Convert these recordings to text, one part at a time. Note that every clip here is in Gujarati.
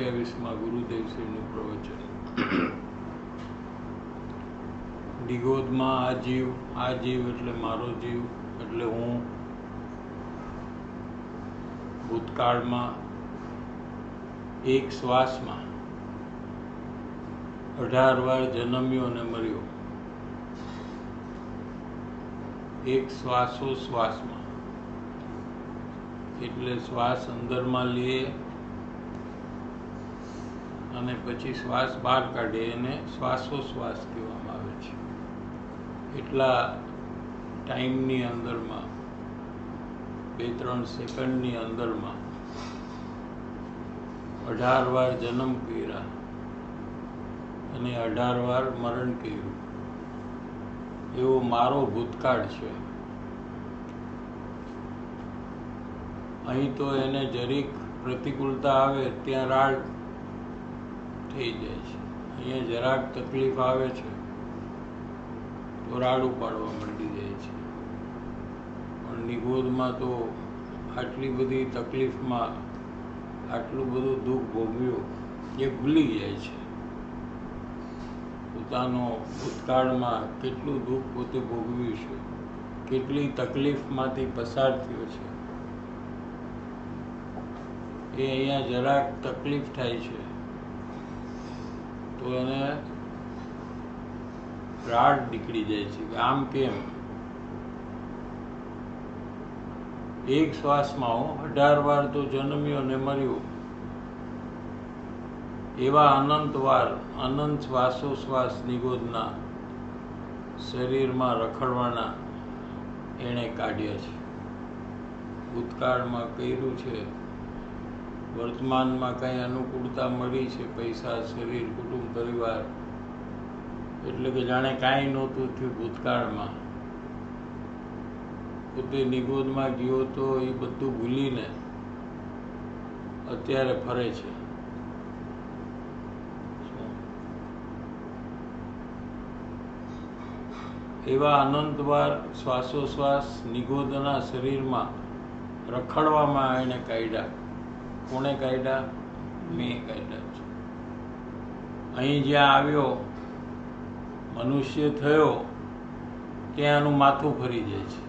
28માં ગુરુદેવશ્રીનું પ્રવચન. નિગોદમાં આ જીવ એટલે મારો જીવ એટલે હું ભૂતકાળમાં એક શ્વાસમાં 18 વાર જન્મ્યો અને મર્યો. એક શ્વાસોશ્વાસમાં, એટલે શ્વાસ અંદરમાં લઈએ અને પછી શ્વાસ બહાર કાઢે એને શ્વાસોશ્વાસ કહેવામાં આવે છે. એટલા ટાઈમની અંદરમાં 2-3 સેકન્ડની અંદરમાં 18 વાર જન્મ કર્યા અને 18 વાર મરણ કર્યું. એવો મારો ભૂતકાળ છે. અહીં તો એને જરીક પ્રતિકૂળતા આવે ત્યાં રાડ થઈ જાય છે. અહીંયા જરાક તકલીફ આવે છે તો રાડું પાડવા માંડી જાય છે. પણ નિગોદમાં તો આટલી બધી તકલીફમાં આટલું બધું દુઃખ ભોગવ્યું એ ભૂલી જાય છે. પોતાનો ભૂતકાળમાં કેટલું દુઃખ પોતે ભોગવ્યું છે, કેટલી તકલીફમાંથી પસાર થયો છે. એ અહીંયા જરાક તકલીફ થાય છે તો એને રાડ નીકળી જાય છે કે આમ કેમ. એક શ્વાસમાં 18 વાર તો જન્મ્યો ને મર્યો. એવા અનંત શ્વાસોશ્વાસ નિગોદના શરીરમાં રખડવાના એણે કાઢ્યા છે. ભૂતકાળમાં કર્યું છે, વર્તમાનમાં કંઈ અનુકૂળતા મળી છે, પૈસા, શરીર, કુટુંબ, પરિવાર, એટલે કે જાણે કાંઈ નહોતું થયું ભૂતકાળમાં. પોતે નિગોદમાં ગયો તો એ બધું ભૂલીને અત્યારે ફરે છે. એવા અનંતવાર શ્વાસોશ્વાસ નિગોદના શરીરમાં રખડવામાં એને કાઢ્યા. કોણે કાઢ્યા? મેં કાઢ્યા છે. અહીં જ્યાં આવ્યો મનુષ્ય થયો ત્યાં એનું માથું ફરી જાય છે.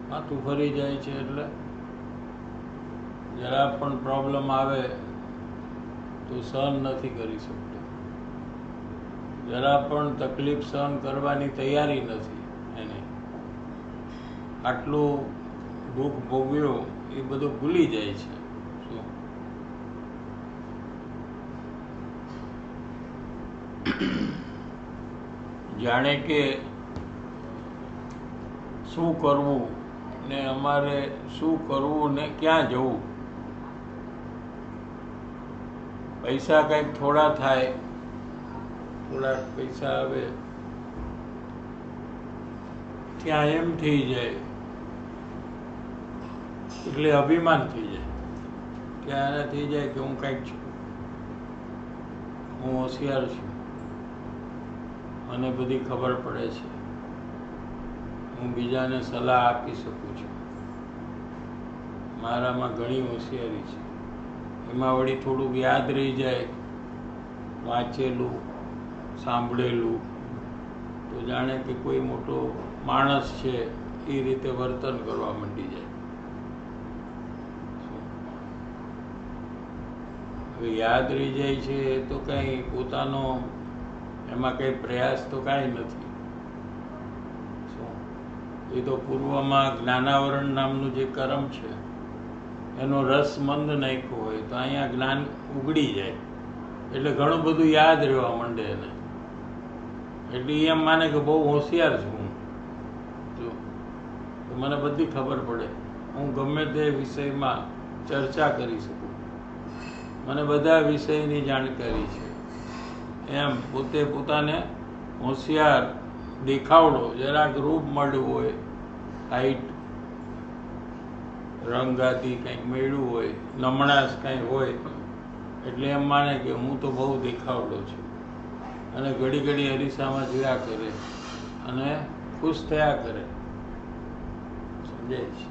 માથું ફરી જાય છે એટલે જરા પણ પ્રોબ્લેમ આવે તો સહન નથી કરી શકતો. જરા પણ તકલીફ સહન કરવાની તૈયારી નથી એને. આટલું દુઃખ ભોગવ્યું એ બધું ભૂલી જાય છે. જાણે કે શું કરવું ને અમારે શું કરવું ને ક્યાં જવું. પૈસા કંઈક થોડા થાય, થોડાક પૈસા આવે ત્યાં એમ થઈ જાય એટલે અભિમાન થઈ જાય. ત્યાં એને થઈ જાય કે હું કંઈક છું, હું હોશિયાર છું, મને બધી ખબર પડે છે, હું બીજાને સલાહ આપી શકું છું, મારામાં ઘણી હોશિયારી છે. એમાં વળી થોડુંક યાદ રહી જાય, વાંચેલું, સાંભળેલું, તો જાણે કે કોઈ મોટો માણસ છે એ રીતે વર્તન કરવા માંડી જાય. હવે યાદ રહી જાય છે તો કંઈ પોતાનો એમાં કંઈ પ્રયાસ તો કાંઈ નથી. એ તો પૂર્વમાં જ્ઞાનાવરણ નામનું જે કર્મ છે એનો રસ મંદ નાખ્યો હોય તો અહીંયા જ્ઞાન ઉગડી જાય એટલે ઘણું બધું યાદ રહેવા માંડે એને. એટલે એમ માને કે બહુ હોશિયાર છું હું, જો તો મને બધી ખબર પડે, હું ગમે તે વિષયમાં ચર્ચા કરી શકું, મને બધા વિષયની જાણકારી છે. એમ પોતે પોતાને હોશિયાર દેખાવડો, જરાક રૂપ મળ્યું હોય, હાઈટ, રંગાથી કંઈક મળ્યું હોય, નમણાશ કંઈ હોય એટલે એમ માને કે હું તો બહુ દેખાવડો છું. અને ઘડી ઘડી અરીસામાં જોયા કરે અને ખુશ થયા કરે. સમજાય છે?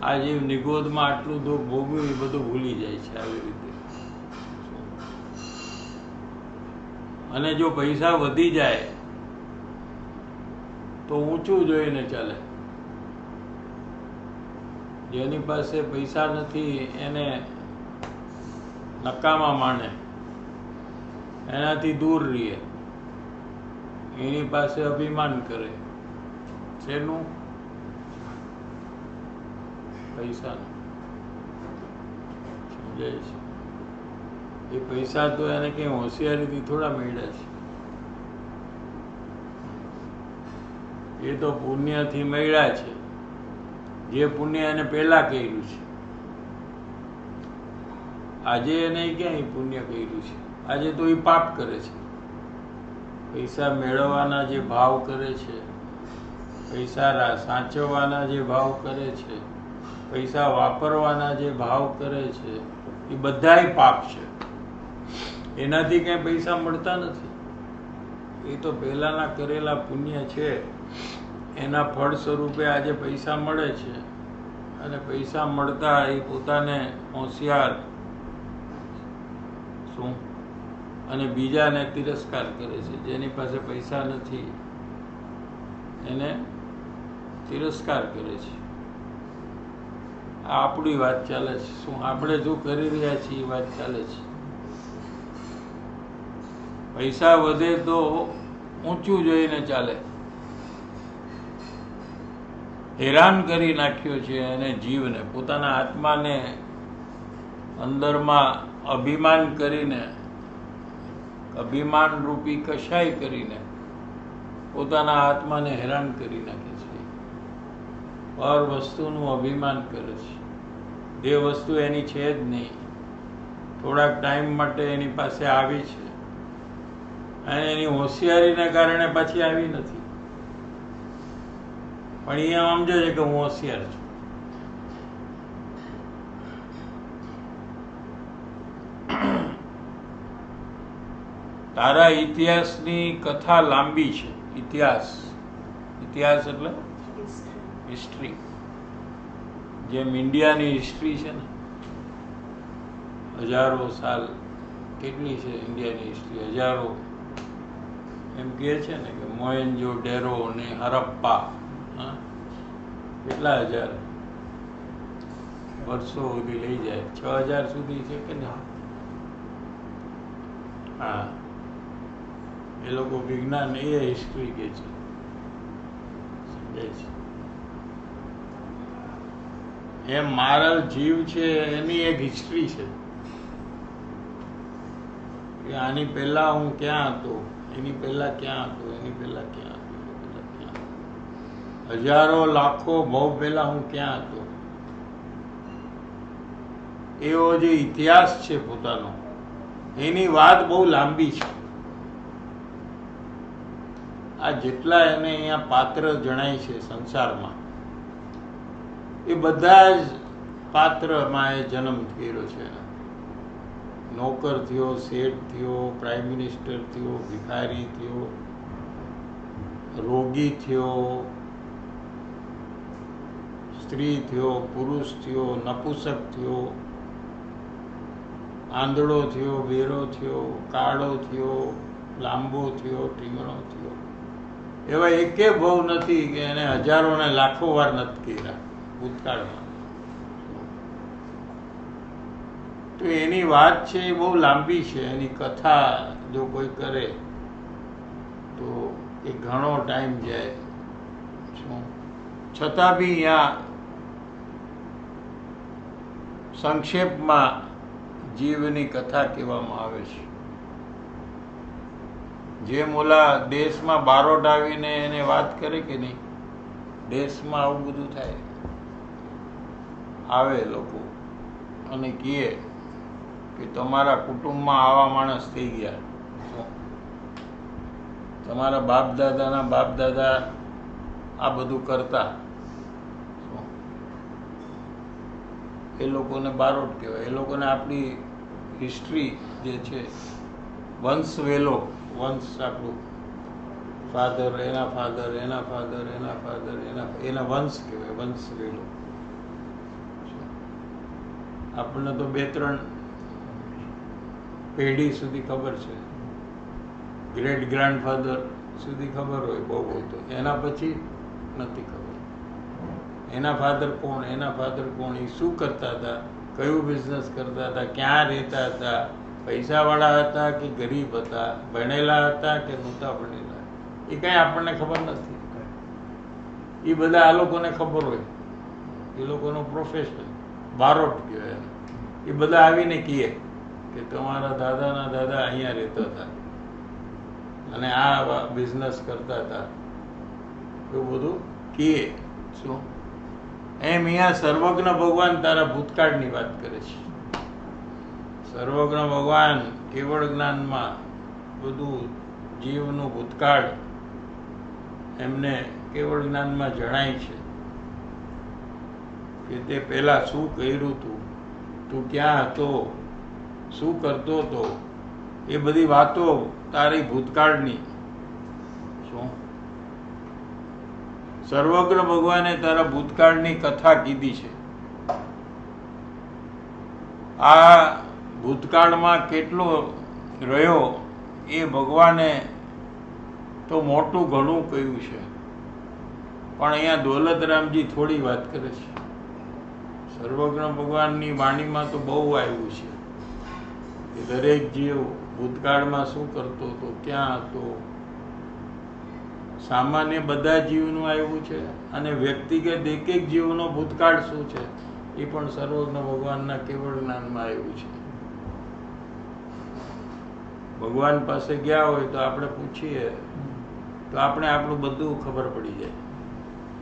આ જીવ નિગોદમાં આટલું દુઃખ ભોગવ્યું એ બધું ભૂલી જાય છે આવી રીતે. અને જો પૈસા વધી જાય તો ઊંચું જોઈને ચાલે. જેની પાસે પૈસા નથી એને નકામા માને, એનાથી દૂર રહીએ. એની પાસે અભિમાન કરે. શેનું? પૈસાનું. સમજાય છે? એ પૈસા તો એને કઈ હોશિયારીથી થોડા મળ્યા છે. એ તો પુણ્યથી મળ્યા છે. જે પુણ્ય એને પહેલા કર્યું છે. આજે એને ક્યાં પુણ્ય કર્યું છે? આજે તો એ પાપ કરે છે. પૈસા મેળવવાના જે ભાવ કરે છે, પૈસા સાચવવાના જે ભાવ કરે છે, પૈસા વાપરવાના જે ભાવ કરે છે, એ બધાય પાપ છે. એનાથી કઈ પૈસા મળતા નથી. એ તો પહેલાના કરેલા પુણ્ય છે, એના ફળ સ્વરૂપે આજે પૈસા મળે છે. અને પૈસા મળતા એ પોતાને હોશિયાર શું અને બીજાને તિરસ્કાર કરે છે. જેની પાસે પૈસા નથી એને તિરસ્કાર કરે છે. આ આપણી વાત ચાલે છે. શું આપણે જો કરી રહ્યા છીએ એ વાત ચાલે છે. પૈસા વધે તો ઊંચું જોઈને ચાલે. હેરાન કરી નાખ્યો છે અને જીવને, પોતાના આત્માને અંદરમાં અભિમાન કરીને, અભિમાન રૂપી કશાય કરીને પોતાના આત્માને હેરાન કરી નાખે છે. પર વસ્તુનું અભિમાન કરે છે. જે વસ્તુ એની છે જ નહીં, થોડાક ટાઈમ માટે એની પાસે આવી છે અને એની હોશિયારીને કારણે પાછી આવી નથી. પણ એ સમજે છે કે હું હોશિયાર છું. તારા ઇતિહાસની કથા લાંબી છે. ઇતિહાસ એટલે હિસ્ટ્રી. જેમ ઇન્ડિયાની હિસ્ટ્રી છે ને, હજારો સાલ. કેટલી છે ઇન્ડિયાની હિસ્ટ્રી? હજારો. એમ કહે છે ને કે મોહેન્જો ડેરો ને હરપ્પા, કેટલા હજાર વર્ષો સુધી લઈ જાય. 6000 સુધી છે કે નહીં? હા, એ લોકો વિજ્ઞાન એ હિસ્ટ્રી કે છે. સમજાય છે? એમ મારા જીવ છે એની એક હિસ્ટ્રી છે કે આની પહેલા હું ક્યાં હતો, એની પહેલા ક્યાં હતો, એની પહેલા ક્યાં હતો, એની પહેલા ક્યાં હતો, હજારો લાખો ભવ પહેલા હું ક્યાં હતો. એવો જે ઇતિહાસ છે પોતાનો, એની વાત બહુ લાંબી છે. આ જેટલા એને અહીંયા પાત્ર જણાય છે સંસારમાં, એ બધા જ પાત્રમાં એ જન્મ થયેલો છે. નોકર થયો, શેઠ થયો, પ્રાઇમ મિનિસ્ટર થયો, ભિખારી થયો, રોગી થયો, સ્ત્રી થયો, પુરુષ થયો, નપુસક થયો, આંધળો થયો, બેરો થયો, કાળો થયો, લાંબો થયો, ટીંગણો થયો. એવા એકે ભાવ નથી કે એને હજારો ને લાખો વાર નથી કર્યા ભૂતકાળમાં. તો એની વાત છે એ બહુ લાંબી છે. એની કથા જો કોઈ કરે તો એ ઘણો ટાઈમ જાય. છતાં બી અહીંયા સંક્ષેપમાં જીવની કથા કહેવામાં આવે છે. જેમ ઓલા દેશમાં બારોટ આવીને એને વાત કરે કે નહીં, દેશમાં આવું બધું થાય, આવે લોકો અને કહે કે તમારા કુટુંબમાં આવા માણસ થઈ ગયા, તમારા બાપ દાદાના બાપ દાદા આ બધું કરતા, એ લોકોને બારોટ કહેવાય. એ લોકોને આપણી હિસ્ટ્રી જે છે, વંશ વેલો, વંશ આપણું ફાધર, એના ફાધર, એના ફાધર, એના ફાધર, એના વંશ કહેવાય, વંશ વેલો. આપણને તો 2-3 પેઢી સુધી ખબર છે. ગ્રેટ ગ્રાન્ડફાધર સુધી ખબર હોય બહુ હોય તો, એના પછી નથી ખબર. એના ફાધર કોણ, એના ફાધર કોણ, એ શું કરતા હતા, કયું બિઝનેસ કરતા હતા, ક્યાં રહેતા હતા, પૈસાવાળા હતા કે ગરીબ હતા, ભણેલા હતા કે નહોતા ભણેલા, એ કાંઈ આપણને ખબર નથી. એ બધા આ લોકોને ખબર હોય, એ લોકોનો પ્રોફેશન બારોટ કહેવાય. એ બધા આવીને કહે કે તમારા દાદાના દાદા અહીંયા રહેતા હતા અને આ બિઝનેસ કરતા હતા, એવું બધું કહે. શું એમ અહીંયા સર્વજ્ઞ ભગવાન તારા ભૂતકાળની વાત કરે છે. સર્વજ્ઞ ભગવાન કેવળ જ્ઞાનમાં બધું જીવનું ભૂતકાળ એમને કેવળ જ્ઞાનમાં જણાય છે કે તે પહેલા શું કર્યું તું, તું ક્યાં હતો, શું કરતો હતો, એ બધી વાતો તારી ભૂતકાળની. શું સર્વજ્ઞ ભગવાને તારા ભૂતકાળની કથા કીધી છે. આ ભૂતકાળમાં કેટલો રહ્યો એ ભગવાને તો મોટું ઘણું કહ્યું છે, પણ અહીંયા દોલતરામજી થોડી વાત કરે છે. સર્વજ્ઞ ભગવાનની વાણીમાં તો બહુ આવ્યું છે કે દરેક જીવ ભૂતકાળમાં શું કરતો હતો, ક્યાં હતો. સામાન્ય બધા જીવનું આવ્યું છે અને વ્યક્તિગત એક એક જીવનો ભૂતકાળ શું છે એ પણ સર્વજ્ઞ ભગવાનના કેવળ જ્ઞાનમાં આવ્યું છે. ભગવાન પાસે ગયા હોય તો આપણે પૂછીએ તો આપણે આપણું બધું ખબર પડી જાય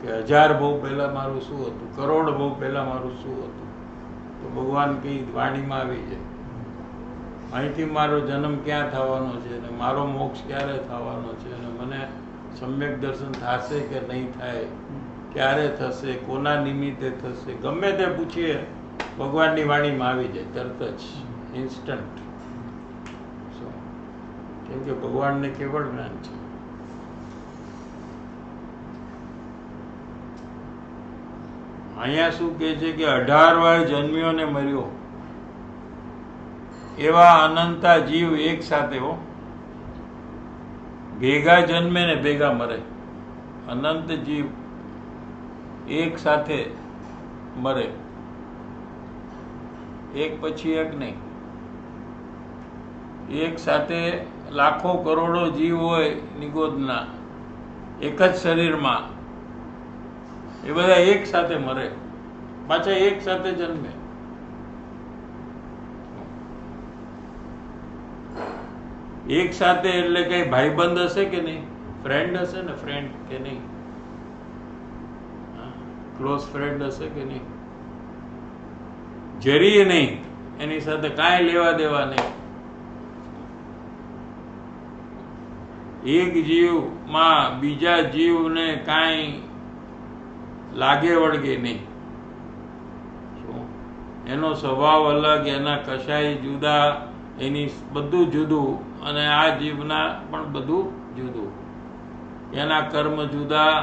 કે 1000 બહુ પહેલા મારું શું હતું, કરોડ બહુ પહેલા મારું શું હતું, તો ભગવાન કઈ વાણીમાં આવી જાય. અહીંથી મારો જન્મ ક્યાં થવાનો છે અને મારો મોક્ષ ક્યારે થવાનો છે અને મને સમ્યક દર્શન થશે કે નહીં થાય, ક્યારે થશે, કોના નિમિત્તે થશે, ગમે તે પૂછીએ ભગવાનની વાણીમાં આવી જાય તરત જ, ઇન્સ્ટન્ટ. કેમ કે ભગવાનને કેવળ જ્ઞાન છે. અહીંયા શું કહે છે કે 18 વાર જન્મ્યો ને મર્યો એવા અનંતા જીવ એક સાથે હો, ભેગા જન્મે ને ભેગા મરે. અનંત જીવ એક સાથે મરે, એક પછી એક નહીં. એક સાથે લાખો કરોડો જીવ હોય નિગોદના એક જ શરીરમાં, એ બધા એક સાથે મરે, પાછા એક સાથે જન્મે. એક સાથે એટલે કઈ ભાઈબંધ હશે કે નહીં, ફ્રેન્ડ હશે ને, ફ્રેન્ડ કે નહીં, ક્લોઝ ફ્રેન્ડ હશે કે નહીં, જરીએ નહીં, એની સાથે કાંઈ લેવા દેવા નહીં. એક જીવમાં બીજા જીવને કાંઈ લાગે વળગે નહીં. એનો સ્વભાવ અલગ, એના કશાય જુદા, એની બધું જુદું, અને આ જીવના પણ બધું જુદું. એના કર્મ જુદા,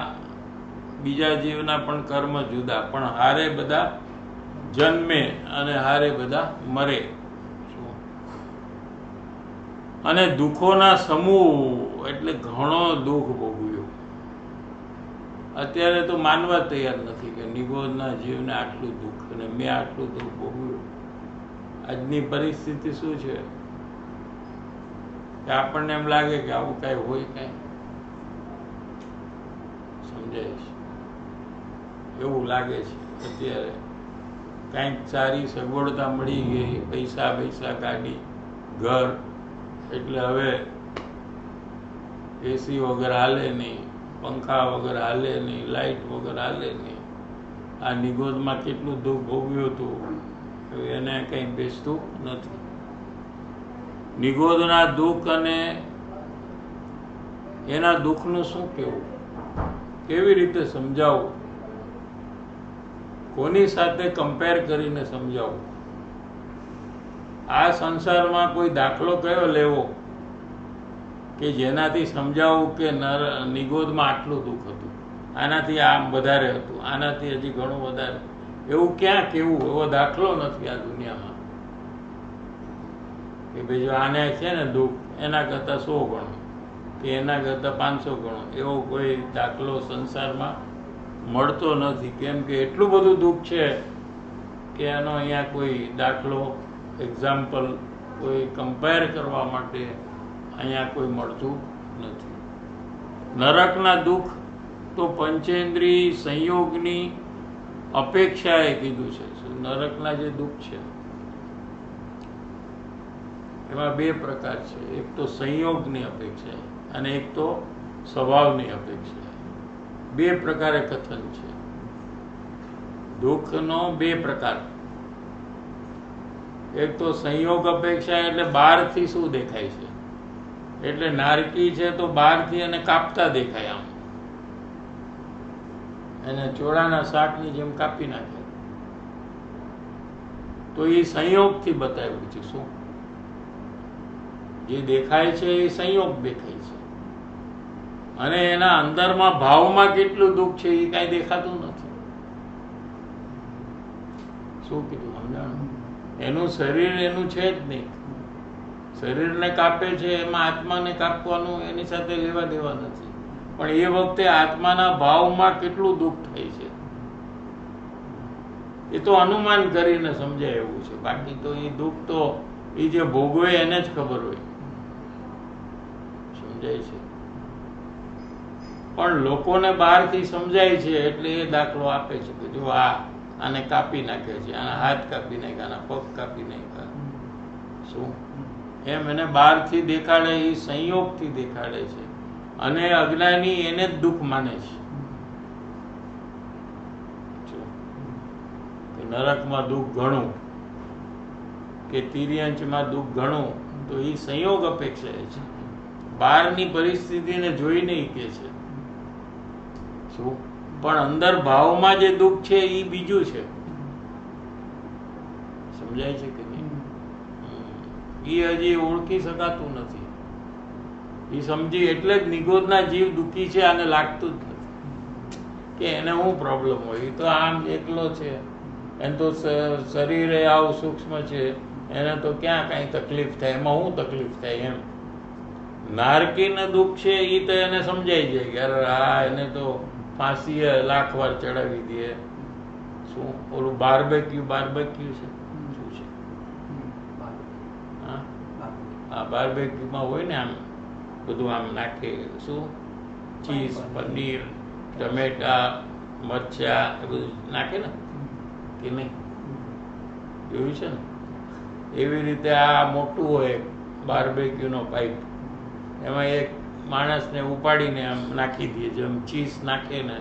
બીજા જીવના પણ કર્મ જુદા, પણ હારે બધા જન્મે અને હારે બધા મરે. અને દુઃખોના સમૂહ એટલે ઘણો દુઃખ ભોગવ્યો. અત્યારે તો માનવા તૈયાર નથી કે નિગોદના જીવને આટલું દુઃખ અને મેં આટલું દુઃખ ભોગવ્યું. આજની પરિસ્થિતિ શું છે કે આપણને એમ લાગે કે આવું કાંઈ હોય, કાંઈ સમજાય છે એવું લાગે છે. અત્યારે કાંઈક સારી સગવડતા મળી ગઈ, પૈસા કાઢી, ઘર, એટલે હવે એસી વગર હાલે નહીં, પંખા વગર હાલે નહીં, લાઇટ વગર હાલે નહીં. આ નિગોદમાં કેટલું દુઃખ ભોગવ્યું હતું એને કંઈ બેસતું નથી. નિગોદના દુઃખ અને એના દુઃખનું શું કહેવું, કેવી રીતે સમજાવવું, કોની સાથે કમ્પેર કરીને સમજાવવું. આ સંસારમાં કોઈ દાખલો કયો લેવો કે જેનાથી સમજાવવું કે નિગોદમાં આટલું દુઃખ હતું, આનાથી આમ વધારે હતું, આનાથી હજી ઘણું વધારે, એવું ક્યાં કેવું? એવો દાખલો નથી આ દુનિયામાં કે ભાઈ જો આને છે ને દુઃખ એના કરતાં 100 ગણું. કે એના કરતાં 500 ગણો, એવો કોઈ દાખલો સંસારમાં મળતો નથી. કેમ કે એટલું બધું દુઃખ છે કે એનો અહીંયા કોઈ દાખલો, એક્ઝામ્પલ, કોઈ કમ્પેર કરવા માટે અહીંયા કોઈ મળતું નથી. નરકના દુઃખ તો પંચેન્દ્રિય સંયોગની અપેક્ષાએ કીધું છે. નરકના જે દુઃખ છે એમાં બે પ્રકાર છે. એક તો સંયોગની અપેક્ષા અને એક તો સ્વભાવની અપેક્ષા. બે પ્રકારે કથન છે દુઃખનો. બે પ્રકાર. એક તો સંયોગ અપેક્ષા, એટલે બહારથી શું દેખાય છે, એટલે નારકી છે તો બહારથી એને કાપતા દેખાય, આમ એને ચોળાના શાકની જેમ કાપી નાખે, તો એ સંયોગથી બતાવ્યું છે. શું જે દેખાય છે એ સંયોગ દેખાય છે, અને એના અંદરમાં ભાવમાં કેટલું દુઃખ છે એ કાંઈ દેખાતું નથી. શું કીધું સમજાણું? એનું શરીર એનું છે જ નહીં. શરીરને કાપે છે એમાં આત્માને કાપવાનું એની સાથે લેવા દેવા નથી. પણ એ વખતે આત્માના ભાવમાં કેટલું દુઃખ થાય છે એ તો અનુમાન કરીને સમજાય એવું છે. બાકી તો એ દુઃખ તો એ જે ભોગવે એને જ ખબર હોય. સમજાય છે? પણ લોકોને બહારથી સમજાય છે એટલે એ દાખલો આપે છે કે જો આને કાપી નાખે છે, આના હાથ કાપી નાખ્યા, આના પગ કાપી નાખ્યા. શું એમ એને બહારથી દેખાડે, એ સંયોગથી દેખાડે છે. અને અજ્ઞાની એને જ દુઃખ માને છે. નરકમાં દુઃખ ઘણું કે તિર્યંચમાં દુઃખ ઘણું, તો એ સંયોગ અપેક્ષા છે. બહારની પરિસ્થિતિને જોઈને કે છે શું, પણ અંદર ભાવમાં જે દુઃખ છે એ બીજું છે. સમજાય છે કે નહીં? એ હજી ઓળખી શકાતું નથી. એ સમજી એટલે જ નિગોદના જીવ દુઃખી છે, આને લાગતું જ નથી કે એને શું પ્રોબ્લેમ હોય. એ તો આમ એકલો છે, એને તો શરીરે આવું સૂક્ષ્મ છે, એને તો ક્યાં કાંઈ તકલીફ થાય, એમાં શું તકલીફ થાય એમ. નારકીને દુઃખ છે એ તો એને સમજાઈ જાય કે અરે એને તો ફાંસીએ લાખ વાર ચડાવી દે. શું ઓલું બાર્બેક્યુ છે, શું છે? હા, બાર્બેક્યુમાં હોય ને આમ બધું આમ નાખે, શું ચીઝ, પનીર, ટમેટા, મરચા એ બધું નાખે ને કે નહીં? જોયું છે ને? એવી રીતે આ મોટું હોય બાર્બેક્યુનો પાઇપ, એમાં એક માણસને ઉપાડીને આમ નાખી દે. જેમ ચીઝ નાખે ને,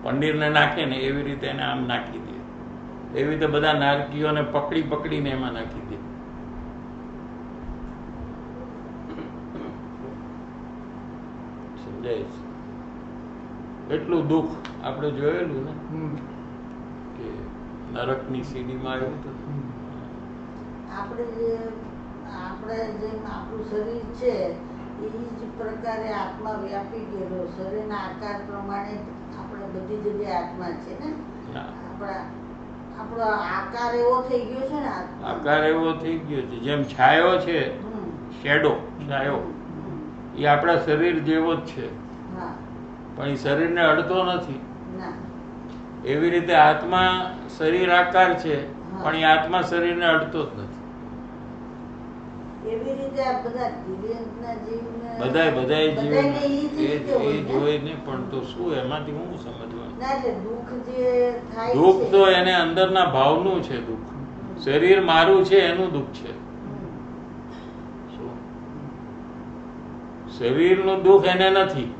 પનીરને નાખે ને, એવી રીતે એને આમ નાખી દે. એવી રીતે બધા નારકીઓને પકડીને એમાં નાખી દે. સમજાય છે? એટલું દુઃખ આપણે જોયેલું ને કે નરકની સીડીમાં આવ્યું હતું. આપણે જેમ આપણું શરીર છે એ જ પ્રકારે આત્મા વ્યાપી ગયેલો. શરીરના આકાર પ્રમાણે આપણે બધી જગ્યાએ આત્મા છે ને. આપણો આકાર એવો થઈ ગયો છે ને. આકાર એવો થઈ ગયો છે જેમ છાયો છે, શેડો, છાયો એ આપણા શરીર જેવો જ છે, પણ એ શરીરને અડતો નથી. એવી રીતે આત્મા શરીર આકાર છે, પણ એ આત્મા શરીરને અડતો જ નથી. એવી રીતે આ બધા જીવને બધાય જીવ એ જોઈ ને, પણ તો શું એમાંથી હું સમજવાનું? દુઃખ તો એને અંદરના ભાવનું છે. દુઃખ શરીર મારું છે એનું દુઃખ છે. શરીરનું દુઃખ એને નથી.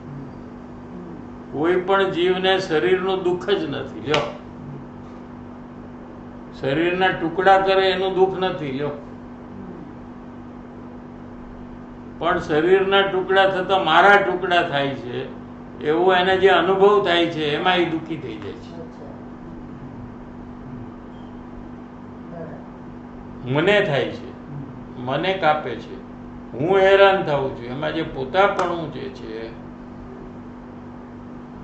કોઈ પણ જીવને શરીરનું દુઃખ જ નથી. લ્યો, શરીરના ટુકડા કરે એનું દુઃખ નથી. લ્યો, પણ શરીરના ટુકડા થતા મારા ટુકડા થાય છે એવો એને જે અનુભવ થાય છે એમાં એ દુઃખી થઈ જાય છે. મને થાય છે, મને કાપે છે, હું હેરાન થાઉં છું. એમાં જે પોતાપણું જે છે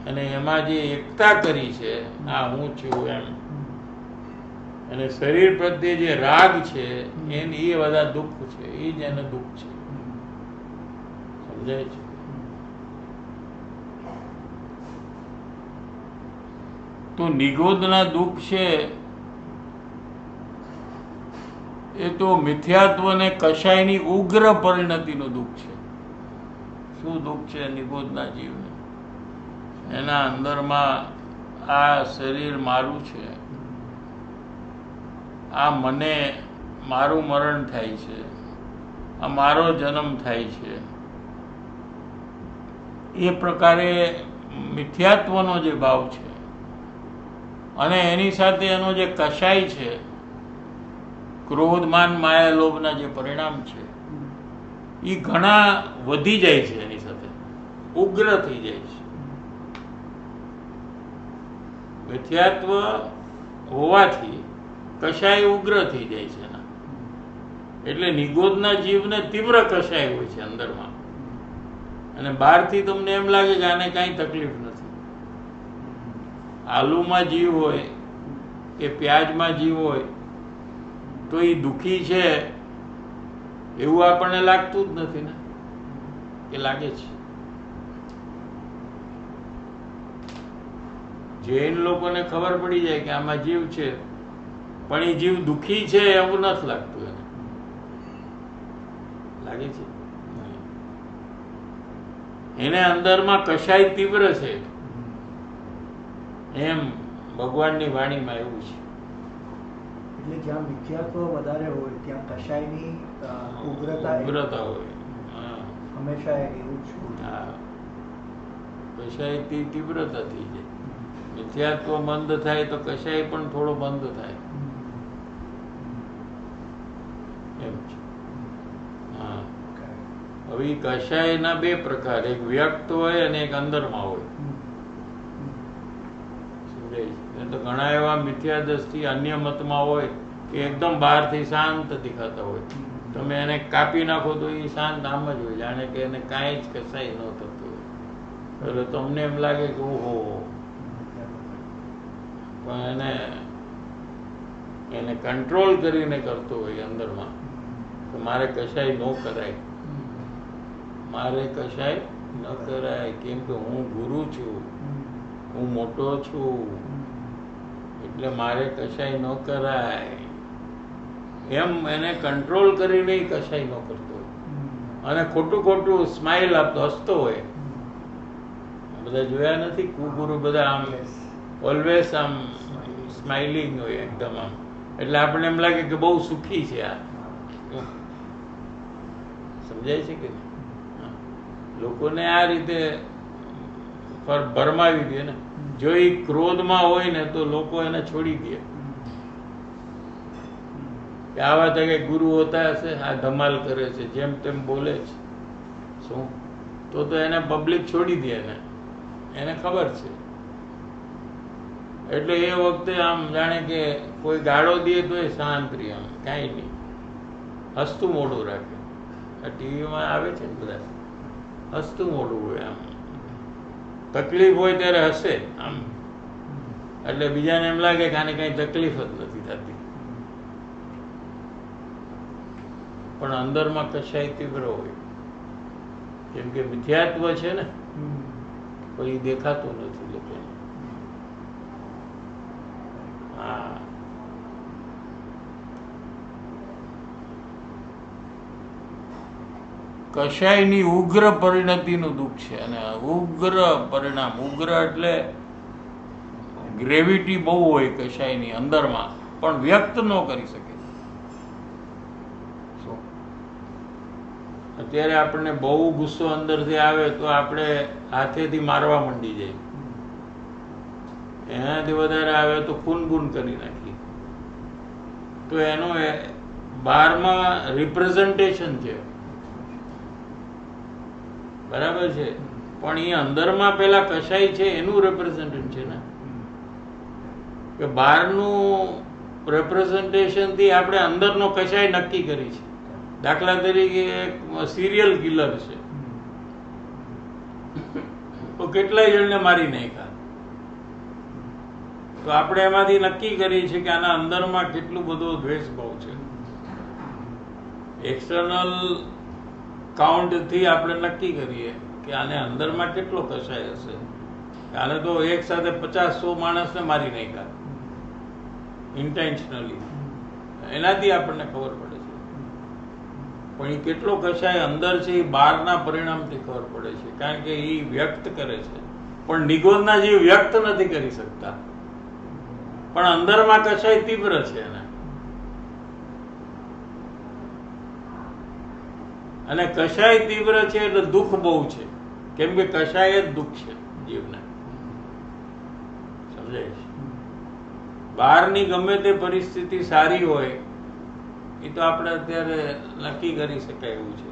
અને એમાં જે એકતા કરી છે, આ હું છું એમ, અને શરીર પ્રત્યે જે રાગ છે એ બધા દુઃખ છે. એ જ એને દુઃખ છે. સમજાય છે? તો નિગોદના દુઃખ છે એ તો મિથ્યાત્વ અને કશાયની ઉગ્ર પરિણતિનું દુઃખ છે. શું દુઃખ છે નિગોદના જીવને? એના અંદરમાં આ શરીર મારું છે, આ મને મારું મરણ થાય છે, આ મારો જન્મ થાય છે. એ પ્રકારે મિથ્યાત્વનો જે ભાવ છે અને એની સાથે એનો જે કશાય છે, ક્રોધ માન માયા લોભના જે પરિણામ છે એ ઘણા વધી જાય છે, એની સાથે ઉગ્ર થઈ જાય છે. મિથ્યાત્વ હોવાથી કશાય ઉગ્ર થઈ જાય છે એના. એટલે નિગોદના જીવને તીવ્ર કશાય હોય છે અંદરમાં, અને બહારથી તમને એમ લાગે કે આને કાંઈ તકલીફ નથી. આલુમાં જીવ હોય કે પ્યાજમાં જીવ હોય તો એ દુઃખી છે એવું આપણને લાગતું જ નથી ને, કે લાગે છે? જૈન લોકોને ખબર પડી જાય કે આમાં જીવ છે, પણ એ જીવ દુઃખી છે એવું નથી લાગતું એને. લાગે છે? એને અંદરમાં કશાય તીવ્ર છે, એમ ભગવાનની વાણીમાં એવું છે. એટલે જ્યાં મિથ્યાત્વ વધારે હોય ત્યાં કશાયની ઉગ્રતા હોય. હંમેશા એવું જ. હા, કશાય તીવ્રતા થઈ જાય. મિથ્યાત્વ બંધ થાય તો કશાય પણ થોડો બંધ થાય એમ છે. હા, હવે કશાયના બે પ્રકાર, એક વ્યક્ત હોય અને એક અંદરમાં હોય. તો ઘણા એવા મિથ્યા દ્રષ્ટિ અન્ય મતમાં હોય કે એકદમ બહારથી શાંત દેખાતા હોય, તમે એને કાપી નાખો તો એ શાંત આમ જ હોય, જાણે કે એને કાંઈ જ કસાય ન થતું હોય. એટલે તમને એમ લાગે કે ઓહો, પણ એને કંટ્રોલ કરીને કરતો હોય અંદરમાં કે મારે કશાય ન કરાય, મારે કશાય ન કરાય, કેમ કે હું ગુરુ છું, હું મોટો છું, એટલે મારે કશાય ન કરાય. એમ એને કંટ્રોલ કરીને કશાય ન કરતો હોય, અને ખોટું ખોટું સ્માઇલ આપતો હસતો હોય. બધા જોયા નથી? કુગુરુ બધા આમ ઓલવેઝ આમ સ્માઇલિંગ હોય એકદમ આમ, એટલે આપણને એમ લાગે કે બહુ સુખી છે આ. સમજાય છે કે લોકોને આ રીતે ભરમાવી દે ને. જો એ ક્રોધમાં હોય ને તો લોકો એને છોડી દે કે આવા તો કે ગુરુ હોતા હશે, આ ધમાલ કરે છે, જેમ તેમ બોલે છે શું, તો એને પબ્લિક છોડી દે એને ખબર છે. એટલે એ વખતે આમ જાણે કે કોઈ ગાળો દે તો એ શાંત રહે, આમ કાંઈ નહીં, હસતું મોઢું રાખે. આ ટીવીમાં આવે છે ને બધા, હસતું મોઢું હોય, આમ તકલીફ હોય ત્યારે હસે આમ, એટલે બીજાને એમ લાગે કે આને કઈ તકલીફ જ નથી થતી, પણ અંદરમાં કશાય તીવ્ર હોય. કેમ કે મિથ્યાત્વ છે ને, કોઈ દેખાતું નથી લોકોને. હા, કશાયની ઉગ્ર પરિણતિનું દુઃખ છે, અને ઉગ્ર પરિણામ, ઉગ્ર એટલે ગ્રેવિટી બહુ હોય કશાયની અંદરમાં, પણ વ્યક્ત ન કરી શકે. અત્યારે આપણને બહુ ગુસ્સો અંદરથી આવે તો આપણે હાથેથી મારવા માંડી જાય, એનાથી વધારે આવે તો ખૂન કરી નાખીએ. તો એનું બહારમાં રિપ્રેઝન્ટેશન છે, બરાબર છે, પણ એ અંદરમાં પેલા કશાય છે એનું રિપ્રેઝન્ટેશન છે ને. કે બહારનું રિપ્રેઝન્ટેશન થી આપણે અંદરનો કશાય નક્કી કરી છે. દાખલા તરીકે એક સિરિયલ કિલર છે, તો કેટલાય જણને મારી નાખ્યા, તો આપણે એમાંથી નક્કી કરીએ છીએ કે આના અંદરમાં કેટલું બધો દ્વેષ ભાવ છે. એક્સટર્નલ કાઉન્ટ થી આપણે નક્કી કરીએ કે આને અંદરમાં કેટલો કશાય હશે. આને તો એક સાથે 50-100 માણસને મારી નાખ્યા ઇન્ટેન્શનલી. એનાથી આપણને ખબર પડે છે. પણ એ કેટલો કશાય અંદર છે એ બહારના પરિણામથી ખબર પડે છે, કારણ કે એ વ્યક્ત કરે છે. પણ નિગોદના જીવ વ્યક્ત નથી કરી શકતા, પણ અંદરમાં કશાય તીવ્ર છે એને. અને કશાય તીવ્ર છે એટલે દુઃખ બહુ છે, કેમ કે કશાય જ દુઃખ છે જીવને. સમજાય છે? બહારની ગમે તે પરિસ્થિતિ સારી હોય એ તો આપણે અત્યારે નક્કી કરી શકાય એવું છે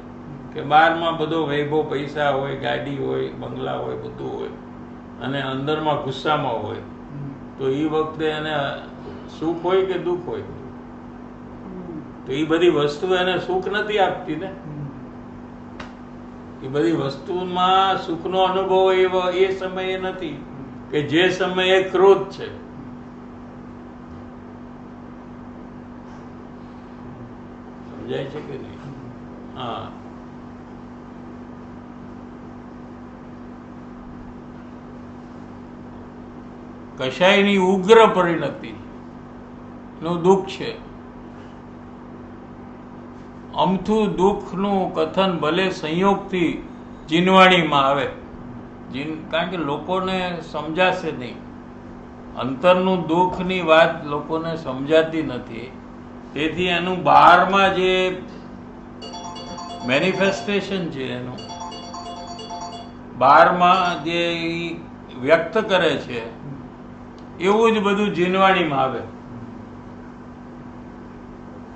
કે બહારમાં બધો વૈભવ, પૈસા હોય, ગાડી હોય, બંગલા હોય, બધું હોય, અને અંદરમાં ગુસ્સામાં હોય, તો એ વખતે એને સુખ હોય કે દુઃખ હોય, તો એ બધી વસ્તુ એને સુખ નથી આપતી ને. એ બધી વસ્તુમાં સુખનો અનુભવ એવો એ સમયે નથી કે જે સમયે ક્રોધ છે. સમજાય છે કે નહીં? હા. કશાયની ઉગ્ર પરિણતિ નું દુઃખ છે. અમથું દુઃખનું કથન ભલે સંયોગથી જીનવાણીમાં આવે, કારણ કે લોકોને સમજાશે નહીં. અંતરનું દુઃખની વાત લોકોને સમજાતી નથી, તેથી એનું બહારમાં જે મેનિફેસ્ટેશન છે, એનું બહારમાં જે વ્યક્ત કરે છે એવું જ બધું જીનવાણીમાં આવે,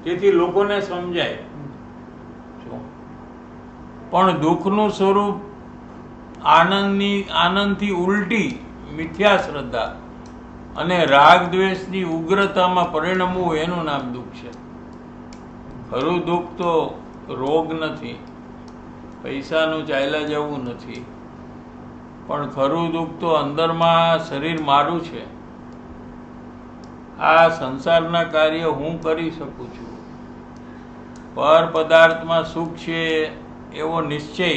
તેથી લોકોને સમજાય. પણ દુઃખનું સ્વરૂપ આનંદથી ઉલટી મિથ્યા શ્રદ્ધા અને રાગ દ્વેષની ઉગ્રતામાં પરિણમવું એનું નામ દુઃખ છે. ખરું દુઃખ તો રોગ નથી, પૈસાનું ચાલ્યા જવું નથી, પણ ખરું દુઃખ તો અંદરમાં શરીર મારું છે. આ સંસારના કાર્ય હું કરી શકું છું, પર પદાર્થમાં સુખ છે એવો નિશ્ચય,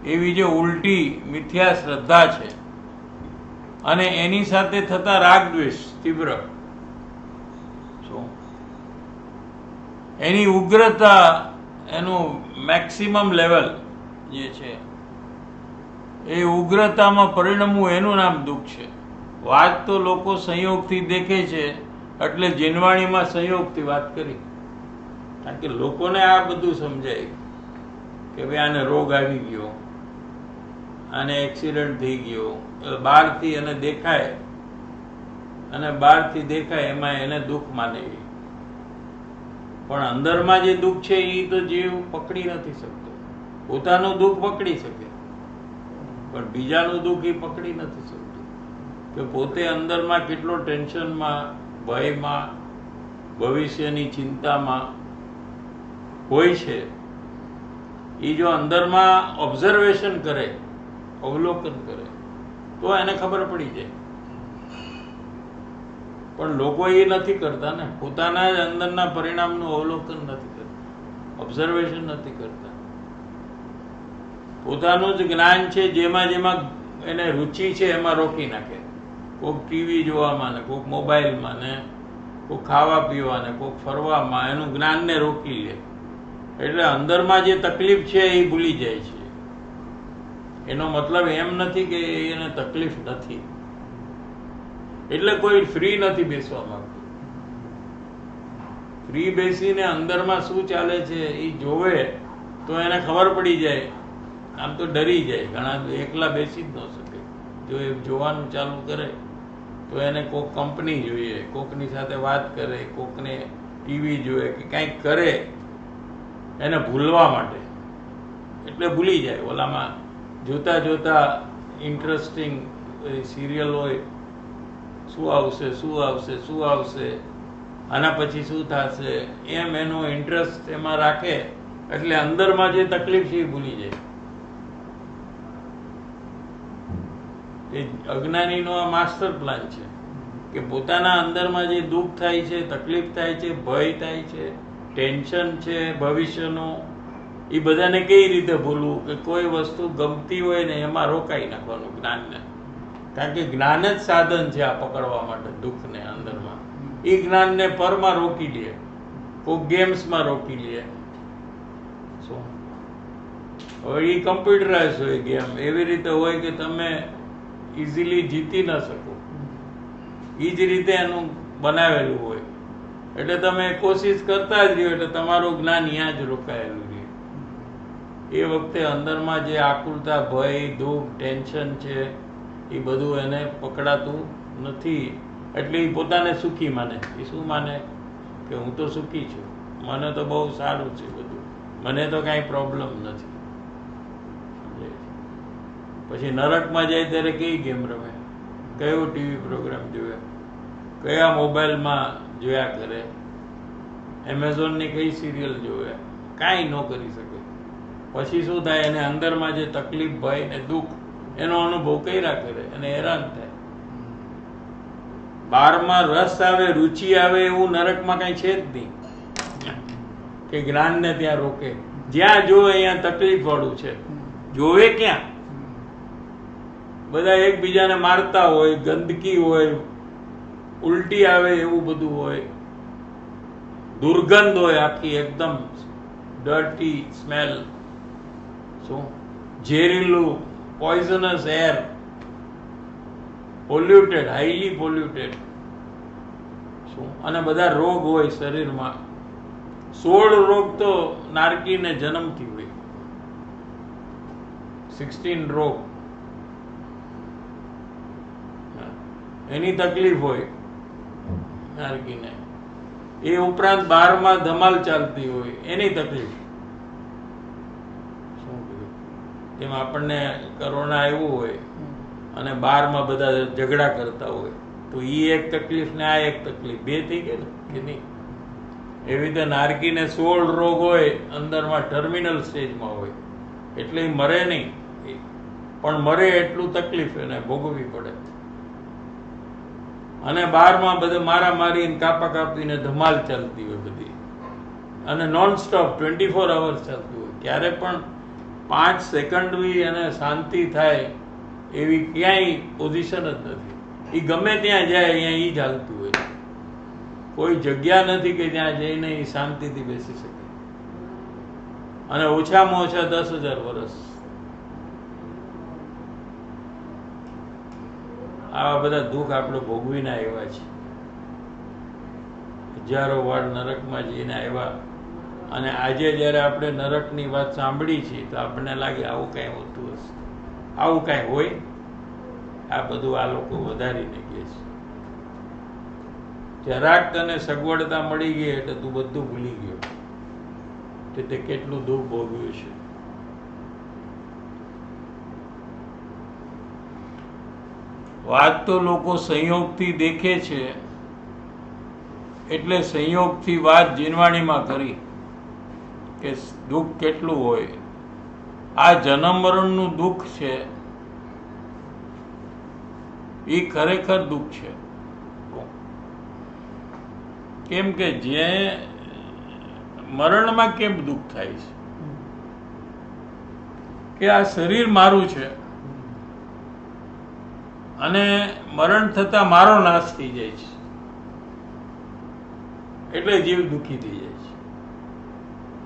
એવી જે ઉલટી મિથ્યા શ્રદ્ધા છે, અને એની સાથે થતા રાગ દ્વેષ તીવ્ર, એની ઉગ્રતા, એનું મેક્સિમમ લેવલ જે છે એ ઉગ્રતામાં પરિણમવું એનું નામ દુઃખ છે. વાત તો લોકો સંયોગથી દેખે છે એટલે જીનવાણીમાં સંયોગથી વાત કરી, કારણ કે લોકોને આ બધું સમજાય કે ભાઈ આને રોગ આવી ગયો, આને એક્સિડન્ટ થઈ ગયો, બહારથી એને દેખાય, અને બહારથી દેખાય એમાં એને દુઃખ માને. પણ અંદરમાં જે દુઃખ છે એ તો જીવ પકડી નથી શકતો. પોતાનું દુઃખ પકડી શકે, પણ બીજાનું દુઃખ એ પકડી નથી શકતું, કે પોતે અંદરમાં કેટલો ટેન્શનમાં, ભયમાં, ભવિષ્યની ચિંતામાં હોય છે. એ જો અંદરમાં ઓબ્ઝર્વેશન કરે, અવલોકન કરે, તો એને ખબર પડી જાય. પણ લોકો એ નથી કરતા ને, પોતાના જ અંદરના પરિણામનું અવલોકન નથી કરતા, ઓબ્ઝર્વેશન નથી કરતા. પોતાનું જ જ્ઞાન છે, જેમાં જેમાં એને રુચિ છે એમાં રોકી નાખે. કોઈક ટીવી જોવામાં ને, કોઈક મોબાઈલમાં ને, કોઈક ખાવા પીવા ને, કોઈક ફરવામાં એનું જ્ઞાનને રોકી લે. એટલે અંદરમાં જે તકલીફ છે એ ભૂલી જાય છે. એનો મતલબ એમ નથી કે એને તકલીફ નથી, એટલે કોઈ ફ્રી નથી બેસવા માંગતું. ફ્રી બેસીને અંદરમાં શું ચાલે છે એ જોવે તો એને ખબર પડી જાય. આમ તો ડરી જાય, ઘણા એકલા બેસી જ ન શકે. જો એ જોવાનું ચાલુ કરે તો એને કોઈક કંપની જોઈએ, કોકની સાથે વાત કરે, કોકને ટીવી જોઈએ કે કંઈક કરે એને ભૂલવા માટે, એટલે ભૂલી જાય. ઓલામાં જોતા જોતા ઇન્ટરેસ્ટિંગ સિરિયલ હોય, શું આવશે, શું આવશે, શું આવશે, આના પછી શું થશે, એમ એનો ઇન્ટરેસ્ટ એમાં રાખે, એટલે અંદરમાં જે તકલીફ છે એ ભૂલી જાય. એ અજ્ઞાનીનો આ માસ્ટર પ્લાન છે કે પોતાના અંદરમાં જે દુઃખ થાય છે, તકલીફ થાય છે, ભય થાય છે, ટેન્શન છે ભવિષ્યનું, એ બધાને કઈ રીતે ભૂલવું કે કોઈ વસ્તુ ગમતી હોય ને એમાં રોકાઈ નાખવાનું જ્ઞાનને, કારણ કે જ્ઞાન જ સાધન છે આ પકડવા માટે દુઃખને અંદરમાં. એ જ્ઞાનને પરમાં રોકી લે, કોઈ ગેમ્સમાં રોકી લે. શું હવે એ કમ્પ્યુટરાઇઝ હોય ગેમ, એવી રીતે હોય કે તમે ઇઝીલી જીતી ન શકો, એ જ રીતે એનું બનાવેલું હોય. એટલે તમે કોશિશ કરતા જ રહ્યો એટલે તમારું જ્ઞાન ત્યાં જ રોકાયેલું રહે. એ વખતે અંદરમાં જે આકુલતા, ભય, દુઃખ, ટેન્શન છે એ બધું એને પકડાતું નથી. એટલે એ પોતાને સુખી માને. એ શું માને કે હું તો સુખી છું, મને તો બહુ સારું છે બધું, મને તો કાંઈ પ્રોબ્લેમ નથી. પછી નરકમાં જાય ત્યારે કઈ ગેમ રમે, કયો ટીવી પ્રોગ્રામ જોવે, કયા મોબાઈલમાં જોયા કરે, એમેઝોનની કઈ સિરિયલ જોવે, કાંઈ ન કરી શકે. પછી શું થાય, એને અંદરમાં જે તકલીફ, ભય ને દુઃખ એનો અનુભવ કર્યા કરે અને હેરાન થાય. બહારમાં રસ આવે, રુચિ આવે એવું નરકમાં કઈ છે જ નહીં કે જ્ઞાનને ત્યાં રોકે. જ્યાં જો અહીંયા તકલીફ વાળું છે, જોવે ક્યાં? બધા એકબીજાને મારતા હોય, ગંદકી હોય, ઉલટી આવે એવું બધું હોય, દુર્ગંધ હોય, આખી એકદમ ડર્ટી સ્મેલ, શું ઝેરીલું poisonous air, polluted, highly polluted, શું અને બધા રોગ હોય શરીરમાં. 16 રોગ તો નારકીને જન્મથી હોય, 16 રોગ એની તકલીફ હોય નારકીને. એ ઉપરાંત 12માં ધમાલ ચાલતી હોય એની તકલીફ. શું કીધું એમ આપણને કોરોના આવ્યું હોય અને 12માં બધા ઝઘડા કરતા હોય તો એ એક તકલીફ ને આ એક તકલીફ, બે થઈ ગઈ ને કે નહીં? એવી રીતે નારકીને 16 રોગ હોય, અંદરમાં ટર્મિનલ સ્ટેજમાં હોય, એટલે એ મરે નહીં, પણ મરે એટલું તકલીફ એને ભોગવવી પડે. અને 12માં બધે મારામારી, કાપા કાપીને ધમાલ ચાલતી હોય બધી, અને નોન સ્ટોપ 24 અવર્સ ચાલતું હોય. ક્યારે પણ 5 સેકન્ડ બી એને શાંતિ થાય એવી ક્યાંય પોઝિશન જ નથી. એ ગમે ત્યાં જાય અહીંયા એ ચાલતું હોય. કોઈ જગ્યા નથી કે ત્યાં જઈને એ શાંતિથી બેસી શકે. અને ઓછામાં ઓછા 10,000 વર્ષ આવા બધા દુઃખ આપણે ભોગવીને આવ્યા છે. હજારો વાર નરકમાં જઈને આવ્યા, અને આજે જ્યારે આપણે નરકની વાત સાંભળી છે તો આપણને લાગે આવું કાંઈ હોતું હશે. આવું કાંઈ હોય? આ બધું આ લોકો વધારીને કહે છે. જરાક તને સગવડતા મળી ગઈ એટલે તું બધું ભૂલી ગયો કે તે કેટલું દુઃખ ભોગવ્યું છે. વાત તો લોકો સંયોગથી દેખે છે, એટલે સંયોગથી વાત જીનવાણીમાં કરી કે દુઃખ કેટલું હોય. આ જન્મ મરણનું દુઃખ છે એ ખરેખર દુઃખ છે. કેમ કે જે મરણમાં કેમ દુઃખ થાય છે કે આ શરીર મારું છે અને મરણ થતા મારો નાશ થઈ જાય છે, એટલે જીવ દુઃખી થઈ જાય છે.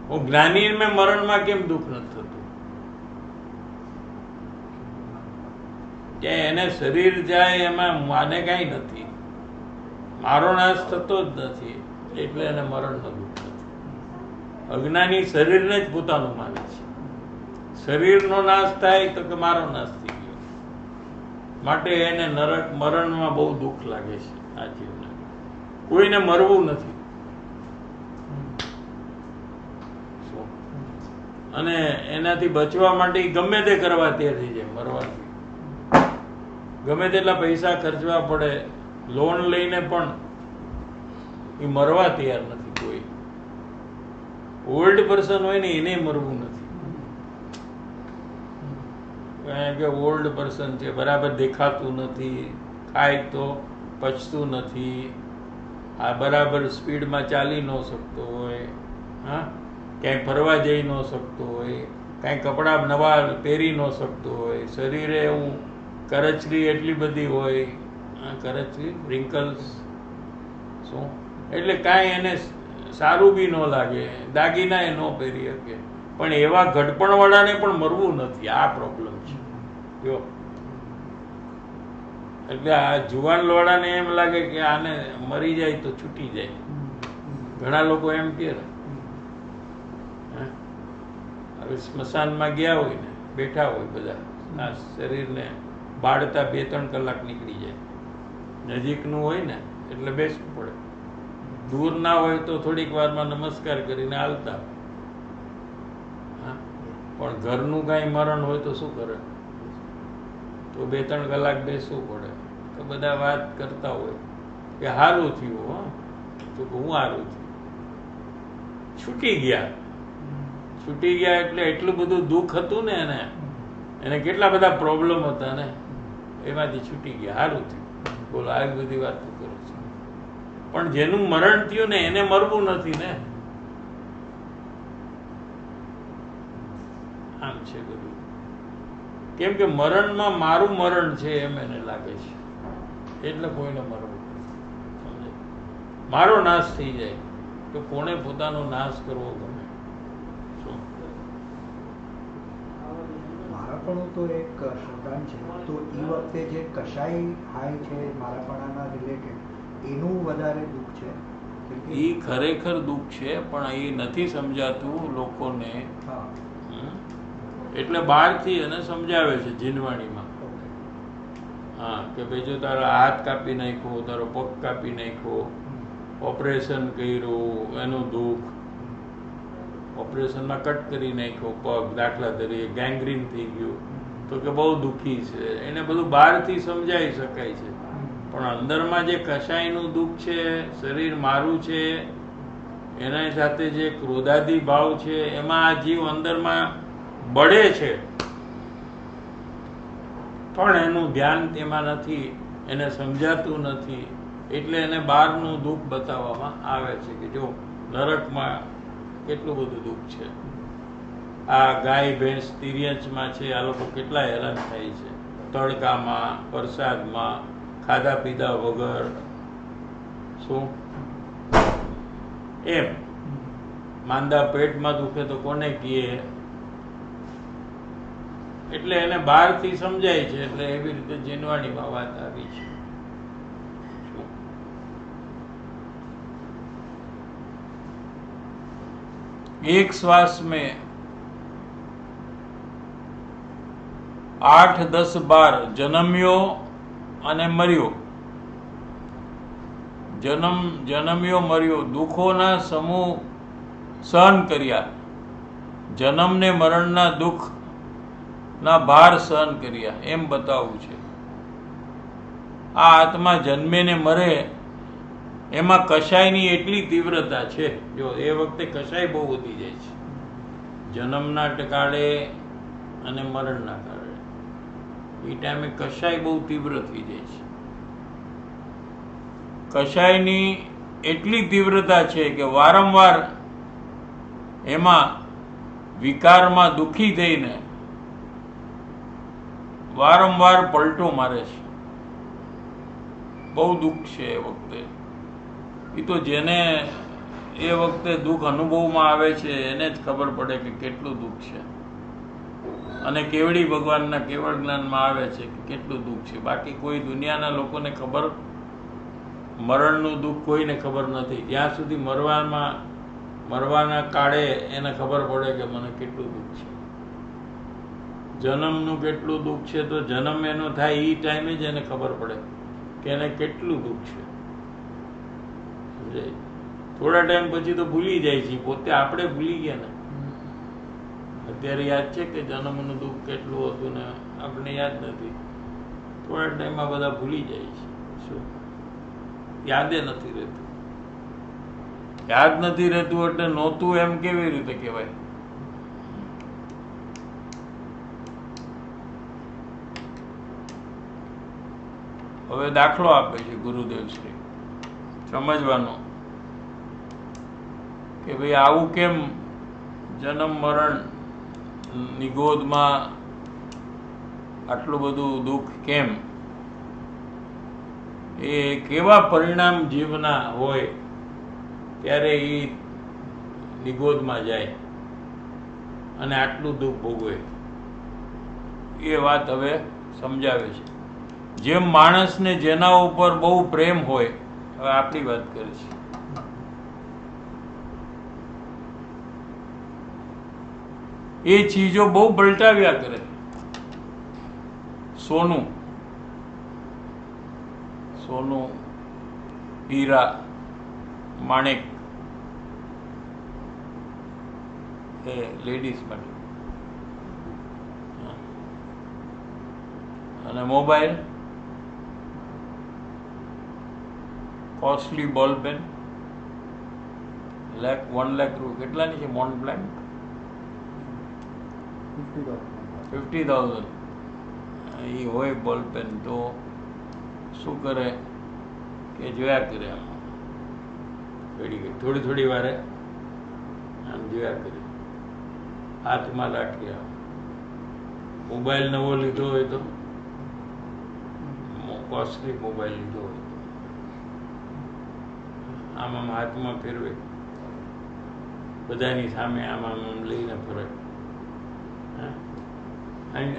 હું જ્ઞાનીને મરણમાં કેમ દુઃખ નથી થતું? કે એને શરીર જાય એમાં માને કાંઈ નથી, મારો નાશ થતો જ નથી, એટલે એને મરણનું દુઃખ નથી. અજ્ઞાની શરીરને જ પોતાનું માને છે. શરીરનો નાશ થાય તો કે મારો નાશ થઈ ગયો, માટે એને નરક મરણમાં બહુ દુઃખ લાગે છે. આ જીવને કોઈને મરવું નથી, અને એનાથી બચવા માટે ગમે તે કરવા તૈયાર થઈ જાય. મરવાથી ગમે તેટલા પૈસા ખર્ચવા પડે, લોન લઈને પણ એ મરવા તૈયાર નથી. કોઈ ઓલ્ડ પર્સન હોય ને એને મરવું નથી, કારણ કે ઓલ્ડ પર્સન છે, બરાબર દેખાતું નથી, ખાય તો પચતું નથી, આ બરાબર સ્પીડમાં ચાલી ન શકતો હોય, હા, ક્યાંય ફરવા જઈ ન શકતો હોય, કાંઈ કપડાં નવા પહેરી ન શકતો હોય, શરીરે એવું કરચલી એટલી બધી હોય, કરચલી રિંકલ્સ શું, એટલે કાંઈ એને સારું બી ન લાગે, દાગીના એ ન પહેરી શકે, પણ એવા ઘડપણવાળાને પણ મરવું નથી. આ પ્રોબ્લેમ છે જો. એટલે આ જુવાન લોડાને એમ લાગે કે આને મરી જાય તો છૂટી જાય. ઘણા લોકો એમ કે હવે સ્મશાનમાં ગયા હોય ને, બેઠા હોય બધા, આ શરીરને બાળતા 2-3 કલાક નીકળી જાય. નજીકનું હોય ને એટલે બેસવું પડે, દૂર ના હોય તો થોડીક વારમાં નમસ્કાર કરીને હાલતા. પણ ઘરનું કાંઈ મરણ હોય તો શું કરે, તો 2-3 કલાક બેસવું પડે. તો બધા વાત કરતા હોય કે સારું થયું, તો હું સારું થયું, છૂટી ગયા. છૂટી ગયા એટલે એટલું બધું દુઃખ હતું ને એને કેટલા બધા પ્રોબ્લેમ હતા ને, એમાંથી છૂટી ગયા, સારું થયું. બોલો, આવી બધી વાતો કરો છો. પણ જેનું મરણ થયું ને એને મરવું નથી ને. આમ છે બધું. કેમ કે મરણમાં મારું મરણ છે એમ એને લાગે છે, એટલે કોઈને મરવું. સમજે, મારો નાશ થઈ જાય તો કોને પોતાનો નાશ કરવો ગમે? શું મારાપણું તો એક શ્રદ્ધાંત છે, તો એ વખતે જે કશાઈ થાય છે મારાપણાના રિલેટેડ, એનું વધારે દુઃખ છે. એ ખરેખર દુઃખ છે, પણ એ નથી સમજાતું લોકોને. હા, એટલે બહારથી એને સમજાવે છે જીનવાણીમાં. હા, કે ભાઈ જો તારો હાથ કાપી નાખ્યો, તારો પગ કાપી નાખ્યો, ઓપરેશન કર્યું એનું દુઃખ, ઓપરેશનમાં કટ કરી નાખ્યો પગ, દાખલા તરીકે ગેંગ્રીન થઈ ગયું, તો કે બહુ દુઃખી છે. એને બધું બહારથી સમજાવી શકાય છે, પણ અંદરમાં જે કશાયનું દુઃખ છે, શરીર મારું છે, એના સાથે જે ક્રોધાદી ભાવ છે, એમાં આ જીવ અંદરમાં બળે છે, પણ એનું ધ્યાન તેમાં નથી, એને સમજાતું નથી. એટલે એને બહારનું દુઃખ બતાવવામાં આવે છે કે જો નરકમાં કેટલું બધું દુઃખ છે. આ ગાય ભેંસ તિર્યંચમાં છે, આ લોકો કેટલા હેરાન થાય છે, તડકામાં, વરસાદમાં, ખાધા પીધા વગર. શું એમ માંદા પેટમાં દુખે તો કોને કહીએ? એટલે એને બહારથી સમજાય છે, એટલે એવી રીતે જીનવાણીમાં વાત આવી છે. एक श्वास में 8, 10 बार जन्म्यो અને મર્યો, જન્મ્યો મર્યો, દુઃખોના સમૂહ સહન કર્યા, જન્મ ને મરણના દુઃખ ના ભાર સહન કર્યા, એમ બતાવવું છે. આ આત્મા જન્મે ને મરે એમાં કશાયની એટલી તીવ્રતા છે. જો એ વખતે કશાય બહુ વધી જાય છે, જન્મના કાળે અને મરણના કાળે. એ ટાઈમે કશાય બહુ તીવ્ર થઈ જાય છે. કશાયની એટલી તીવ્રતા છે કે વારંવાર એમાં વિકારમાં દુઃખી થઈને વારંવાર પલટો મારે છે. બહુ દુઃખ છે એ વખતે. એ તો જેને એ વખતે દુઃખ અનુભવમાં આવે છે એને જ ખબર પડે કે કેટલું દુઃખ છે, અને કેવડી ભગવાનના કેવળ જ્ઞાનમાં આવે છે કે કેટલું દુઃખ છે. બાકી કોઈ દુનિયાના લોકોને ખબર, મરણનું દુઃખ કોઈને ખબર નથી. જ્યાં સુધી મરવાના કાળે એને ખબર પડે કે મને કેટલું દુઃખ છે. જન્મનું કેટલું દુઃખ છે તો જન્મ એનો થાય એ ટાઈમે જ એને ખબર પડે કે એને કેટલું દુઃખ છે. થોડા ટાઈમ પછી તો ભૂલી જાય છે, પોતે આપણે ભૂલી ગયા ને. અત્યારે યાદ છે કે જન્મનું દુઃખ કેટલું હતું ને આપણે યાદ નથી. થોડા ટાઈમમાં બધા ભૂલી જાય છે. શું યાદે નથી રહેતું? યાદ નથી રહેતું એટલે નહોતું એમ કેવી રીતે કહેવાય? હવે દાખલો આપે છે ગુરુદેવ શ્રી, સમજવાનો કે ભાઈ આવું કેમ જન્મ મરણ નિગોદમાં આટલું બધું દુઃખ કેમ, એ કેવા પરિણામ જીવના હોય ત્યારે એ નિગોદમાં જાય અને આટલું દુઃખ ભોગવે, એ વાત હવે સમજાવે છે. જેમ માણસને જેના ઉપર બહુ પ્રેમ હોય, હવે આપણી વાત કરે છે, એ ચીજો બહુ પલટાવ્યા કરે. સોનું, હીરા, માણેક એ લેડીઝ માટે, અને મોબાઈલ, કોસ્ટલી બોલ પેન, 1 લાખ રૂપિયા કેટલાની છે? મોન્ટ બ્લેન્ક 50,000 એ હોય બોલ પેન. તો શું કરે કે જોયા કરે, આમ થોડી થોડી વારે આમ જોયા કરે, હાથમાં રાખી. મોબાઈલ નવો લીધો હોય તો, કોસ્ટલી મોબાઈલ લીધો હોય તો આમ હાથમાં ફેરવે, બધાની સામે આમ લઈને ફરે.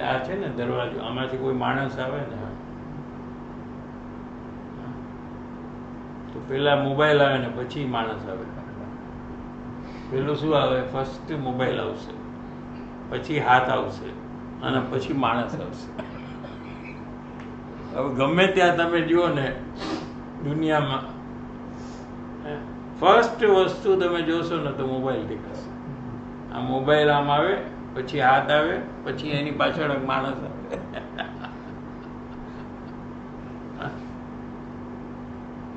આ છે ને દરવાજો, આમાંથી કોઈ માણસ આવે ને તો પેલા મોબાઈલ આવે ને પછી માણસ આવે. પેલું શું આવે? ફર્સ્ટ મોબાઈલ આવશે, પછી હાથ આવશે અને પછી માણસ આવશે. હવે ગમે ત્યાં તમે જુઓ ને દુનિયામાં, ફર્સ્ટ વસ્તુ તમે જોશો ને તો મોબાઈલ દેખાશે. આ મોબાઈલ આમ આવે, પછી હાથ આવે, પછી એની પાછળ એક માણસ આવે.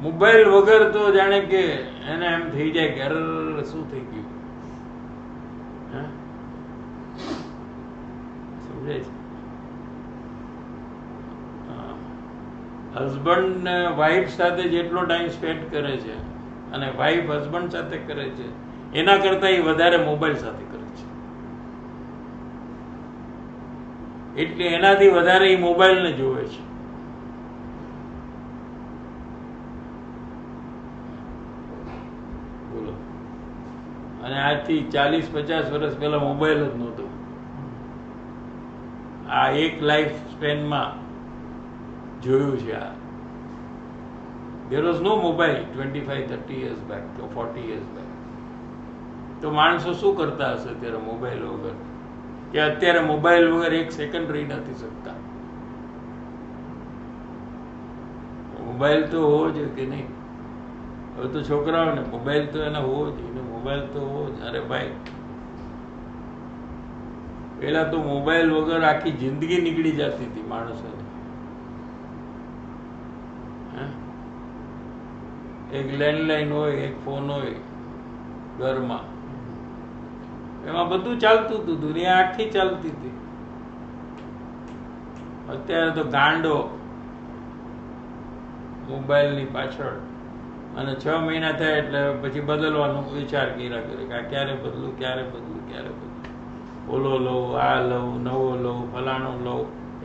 મોબાઈલ વગર તો જાણે કે એને એમ થઈ જાય કે અરે શું થઈ ગયું, સમજાય છે? હસબન્ડ વાઈફ સાથે જેટલો ટાઈમ સ્પેન્ડ કરે છે અને વાઈફ હસબન્ડ સાથે કરે છે એના કરતા એ વધારે મોબાઈલ સાથે કરે છે. એટલે એનાથી વધારે એ મોબાઈલને જોવે છે. બોલો. અને આજથી 40-50 વર્ષ પહેલા મોબાઈલ જ નહોતો. આ એક લાઈફ સ્પેનમાં જોયું છે. આ there was no mobile 25-30 years back or 40 years back. તો માણસો શું કરતા હશે ત્યારે મોબાઈલ વગર? કે અત્યારે મોબાઈલ વગર એક સેકન્ડ રહી નથી શકતા. મોબાઈલ તો હોવો જોઈએ કે નહીં? હવે તો છોકરાઓને મોબાઈલ તો એને હોવો જોઈએ, મોબાઈલ તો હોવો જ. અરે ભાઈ, પેલા તો મોબાઈલ વગર આખી જિંદગી નીકળી જતી હતી માણસોને. એક લેન્ડલાઈન હોય, એક ફોન હોય ઘરમાં, એમાં બધું ચાલતું હતું, દુનિયા આખી ચાલતી હતી. અત્યારે તો ગાંડો મોબાઈલની પાછળ, અને 6 મહિના થાય એટલે પછી બદલવાનો વિચાર કર્યા કરે કે આ ક્યારે બદલું, ક્યારે બદલું, ક્યારે બદલું. ઓલો લઉં, આ લઉં, નવો લઉં, ફલાણું લઉં,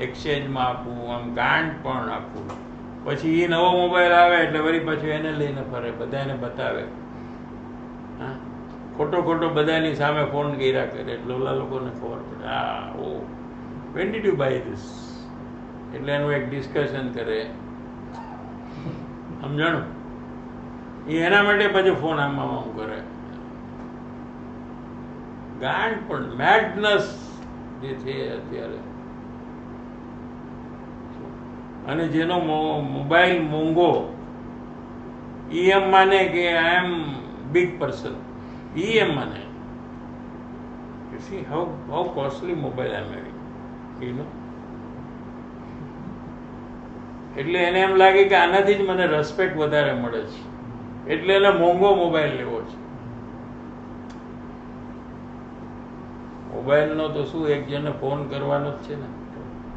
એક્સચેન્જમાં આપવું, આમ ગાંડ પણ આપવું. પછી એ નવો મોબાઈલ આવે એટલે વળી પાછું એને લઈને ફરે, બધાને બતાવે. હા, ખોટો ખોટો બધાની સામે ફોન કર્યા કરે એટલે ઓલા લોકોને ખબર પડે, આ ઓ when did you buy this? એટલે એનું એક ડિસ્કશન કરે, સમજાણું? એ એના માટે પછી ફોન આમ કરે. ગાંડ પણ મેડનસ જે છે અત્યારે. અને જેનો મોબાઈલ મોંઘો, ઈ એમ માને કે આઈ એમ બિગ પર્સન. ઈ એમ માને. You see how costly mobile I am having, you know. એટલે એને એમ લાગે કે આનાથી જ મને રેસ્પેક્ટ વધારે મળે છે, એટલે એને મોંઘો મોબાઈલ લેવો છે. મોબાઈલનો તો શું, એક જણને ફોન કરવાનો જ છે ને,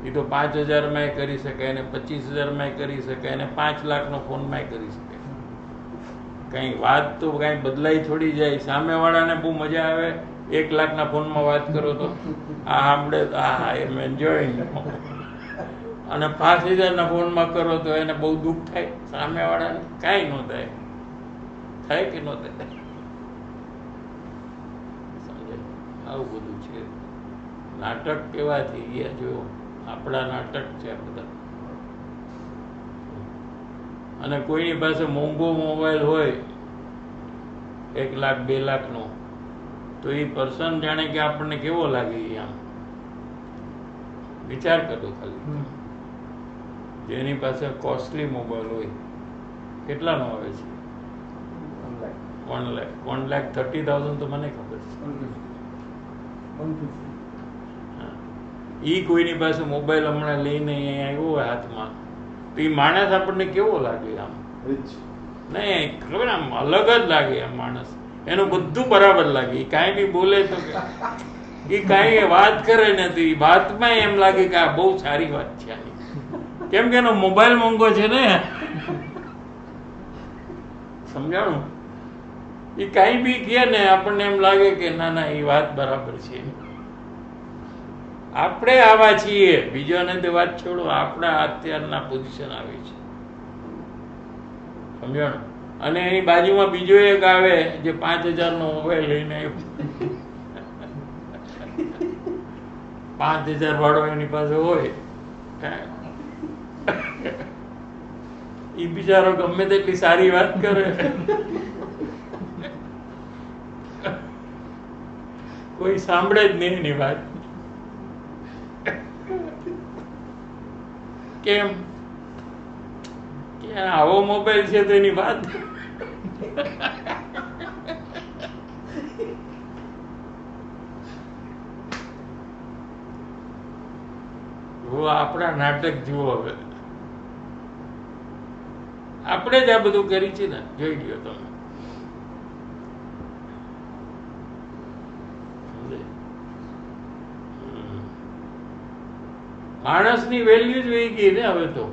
એ તો 5,000 કરી શકાય, એને 25,000 કરી શકાય, એને 5 લાખનો ફોનમાં કરી શકાય. કઈ વાત તો કઈ બદલાઈ થોડી જાય. સામેવાળાને બહુ મજા આવે 1 લાખના ફોનમાં વાત કરો તો આ સાંભળે તો આ એમ એન્જોઈંગ, અને 5,000ના ફોનમાં કરો તો એને બહુ દુઃખ થાય, સામેવાળાને કાંઈ ન થાય. થાય કે ન થાય? સમજાય? આવું બધું છે. નાટક કેવા થઈ ગયા જો, આપણા નાટક છે આ બધા. અને કોઈની પાસે મોંઘો મોબાઈલ હોય 1 લાખ 2 લાખનો, તો એ પર્સન જાણે કે આપણને કેવો લાગે. આમ વિચાર કરો ખાલી, જેની પાસે કોસ્ટલી મોબાઈલ હોય કેટલાનો આવે છે? 1,30,000 તો મને ખબર છે. એ કોઈની પાસે મોબાઈલ હમણાં લઈને અહીંયા આવ્યો હોય હાથમાં, તો એ માણસ આપણને કેવો લાગે? આમ નહીં ખબર, આમ અલગ જ લાગે. આમ માણસ એનું બધું બરાબર લાગે, એ કાંઈ બી બોલે તો એ કાંઈ વાત કરે નથી, વાતમાં એમ લાગે કે આ બહુ સારી વાત છે આની, કેમ કે એનો મોબાઈલ મોંઘો છે ને. સમજાણું? એ કાંઈ બી કહે ને આપણને એમ લાગે કે ના ના એ વાત બરાબર છે. આપણે આવા છીએ, બીજાને તો વાત છોડો, આપણા અત્યારના પોઝિશન આવી છે. સમજાણું? અને એની બાજુમાં બીજો એક આવે જે 5,000નો મોબાઈલ લઈને આવ્યો, 5,000 વાળો એની પાસે હોય, એ બિચારો ગમે તેટલી સારી વાત કરે, કોઈ સાંભળે જ નહીં એની વાત. કેમ કે આવો મોબાઈલ છે તો એની વાત. આપણા નાટક જુઓ હવે, આપણે જ આ બધું કરી છે ને, જોઈ લ્યો તમે. માણસની વેલ્યુ જ વહી ગઈ ને હવે તો.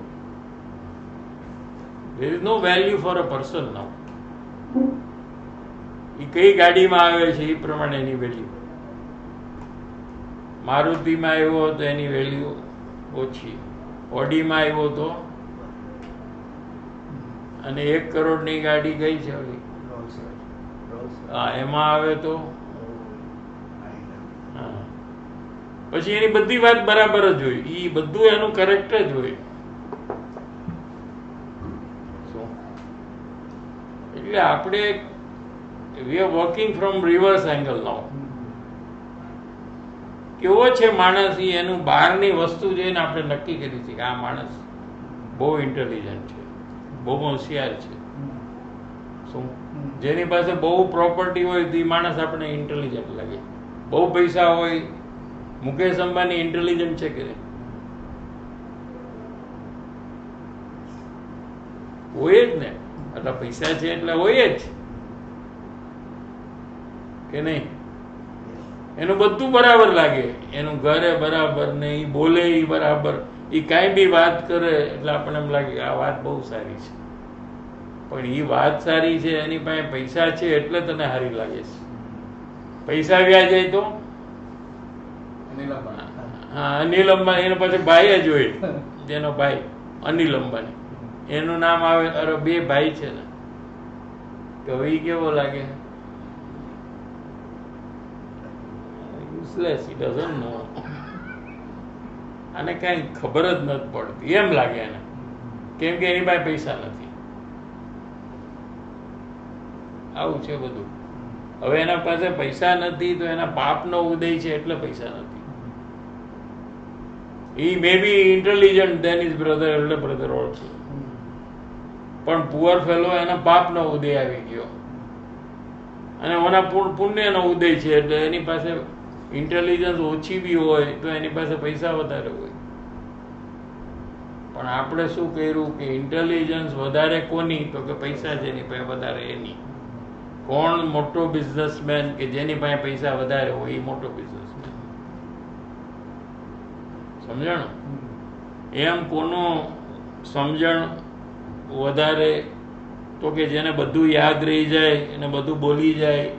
there is no value for a person now. એ કઈ ગાડીમાં આવે છે એ પ્રમાણે એની વેલ્યુ. મારુતિમાં આવ્યો તો એની વેલ્યુ ઓછી, ઓડીમાં આવ્યો તો, અને 1 કરોડની ગાડી કઈ છે ઓલી? હા, એમાં આવે તો પછી એની બધી વાત બરાબર જ હોય, એ બધું એનું કરેક્ટ જ હોય. એટલે આપણે we are working from reverse angle now. કેવો છે માણસ, એનું બહારની વસ્તુ જોઈને આપણે નક્કી કરી છે કે આ માણસ બહુ ઇન્ટેલિજન્ટ છે, બહુ હોશિયાર છે. શું? જેની પાસે બહુ પ્રોપર્ટી હોય તો એ માણસ આપણે ઇન્ટેલિજન્ટ લાગે. બહુ પૈસા હોય, મુકેશ અંબાણી ઇન્ટેલિજન્ટ છે કે નહીં? હોય જ ને, એટલા પૈસા છે એટલે હોય જ કે નહીં? એનું બધું બરાબર લાગે, એનું ઘરે બરાબર ને, એ બોલે એ બરાબર, એ કાંઈ બી વાત કરે એટલે આપણને એમ લાગે આ વાત બહુ સારી છે. પણ એ વાત સારી છે, એની પાસે પૈસા છે એટલે તને સારી લાગે છે. પૈસા વ્યા જાય તો હા, અનિલ અંબાણી એના પાસે ભાઈ જ હોય, જેનો ભાઈ અનિલ અંબાણી, એનું નામ આવે, અરે 2 ભાઈ છે ને, તો એ કેવો લાગે? useless, he doesn't know. આને કઈ ખબર જ નથી પડતી એમ લાગે એને, કેમ કે એની પાસે પૈસા નથી. આવું છે બધું. હવે એના પાસે પૈસા નથી તો એના પાપનો ઉદય છે એટલે પૈસા નથી. he may be intelligent than his brother, elder brother also, પણ પુઅર ફેલો એના પાપનો ઉદય આવી ગયો, અને ઓના પુણ્યનો ઉદય છે એટલે એની પાસે ઇન્ટેલિજન્સ ઓછી બી હોય તો એની પાસે પૈસા વધારે હોય. પણ આપણે શું કર્યું કે ઇન્ટેલિજન્સ વધારે કોની? તો કે પૈસા જેની પાસે વધારે એની. કોણ મોટો બિઝનેસમેન? કે જેની પાસે પૈસા વધારે હોય એ મોટો બિઝનેસમેન. સમજણ? એમ કોનું સમજણ વધારે? તો કે જેને બધું યાદ રહી જાય અને બધું બોલી જાય.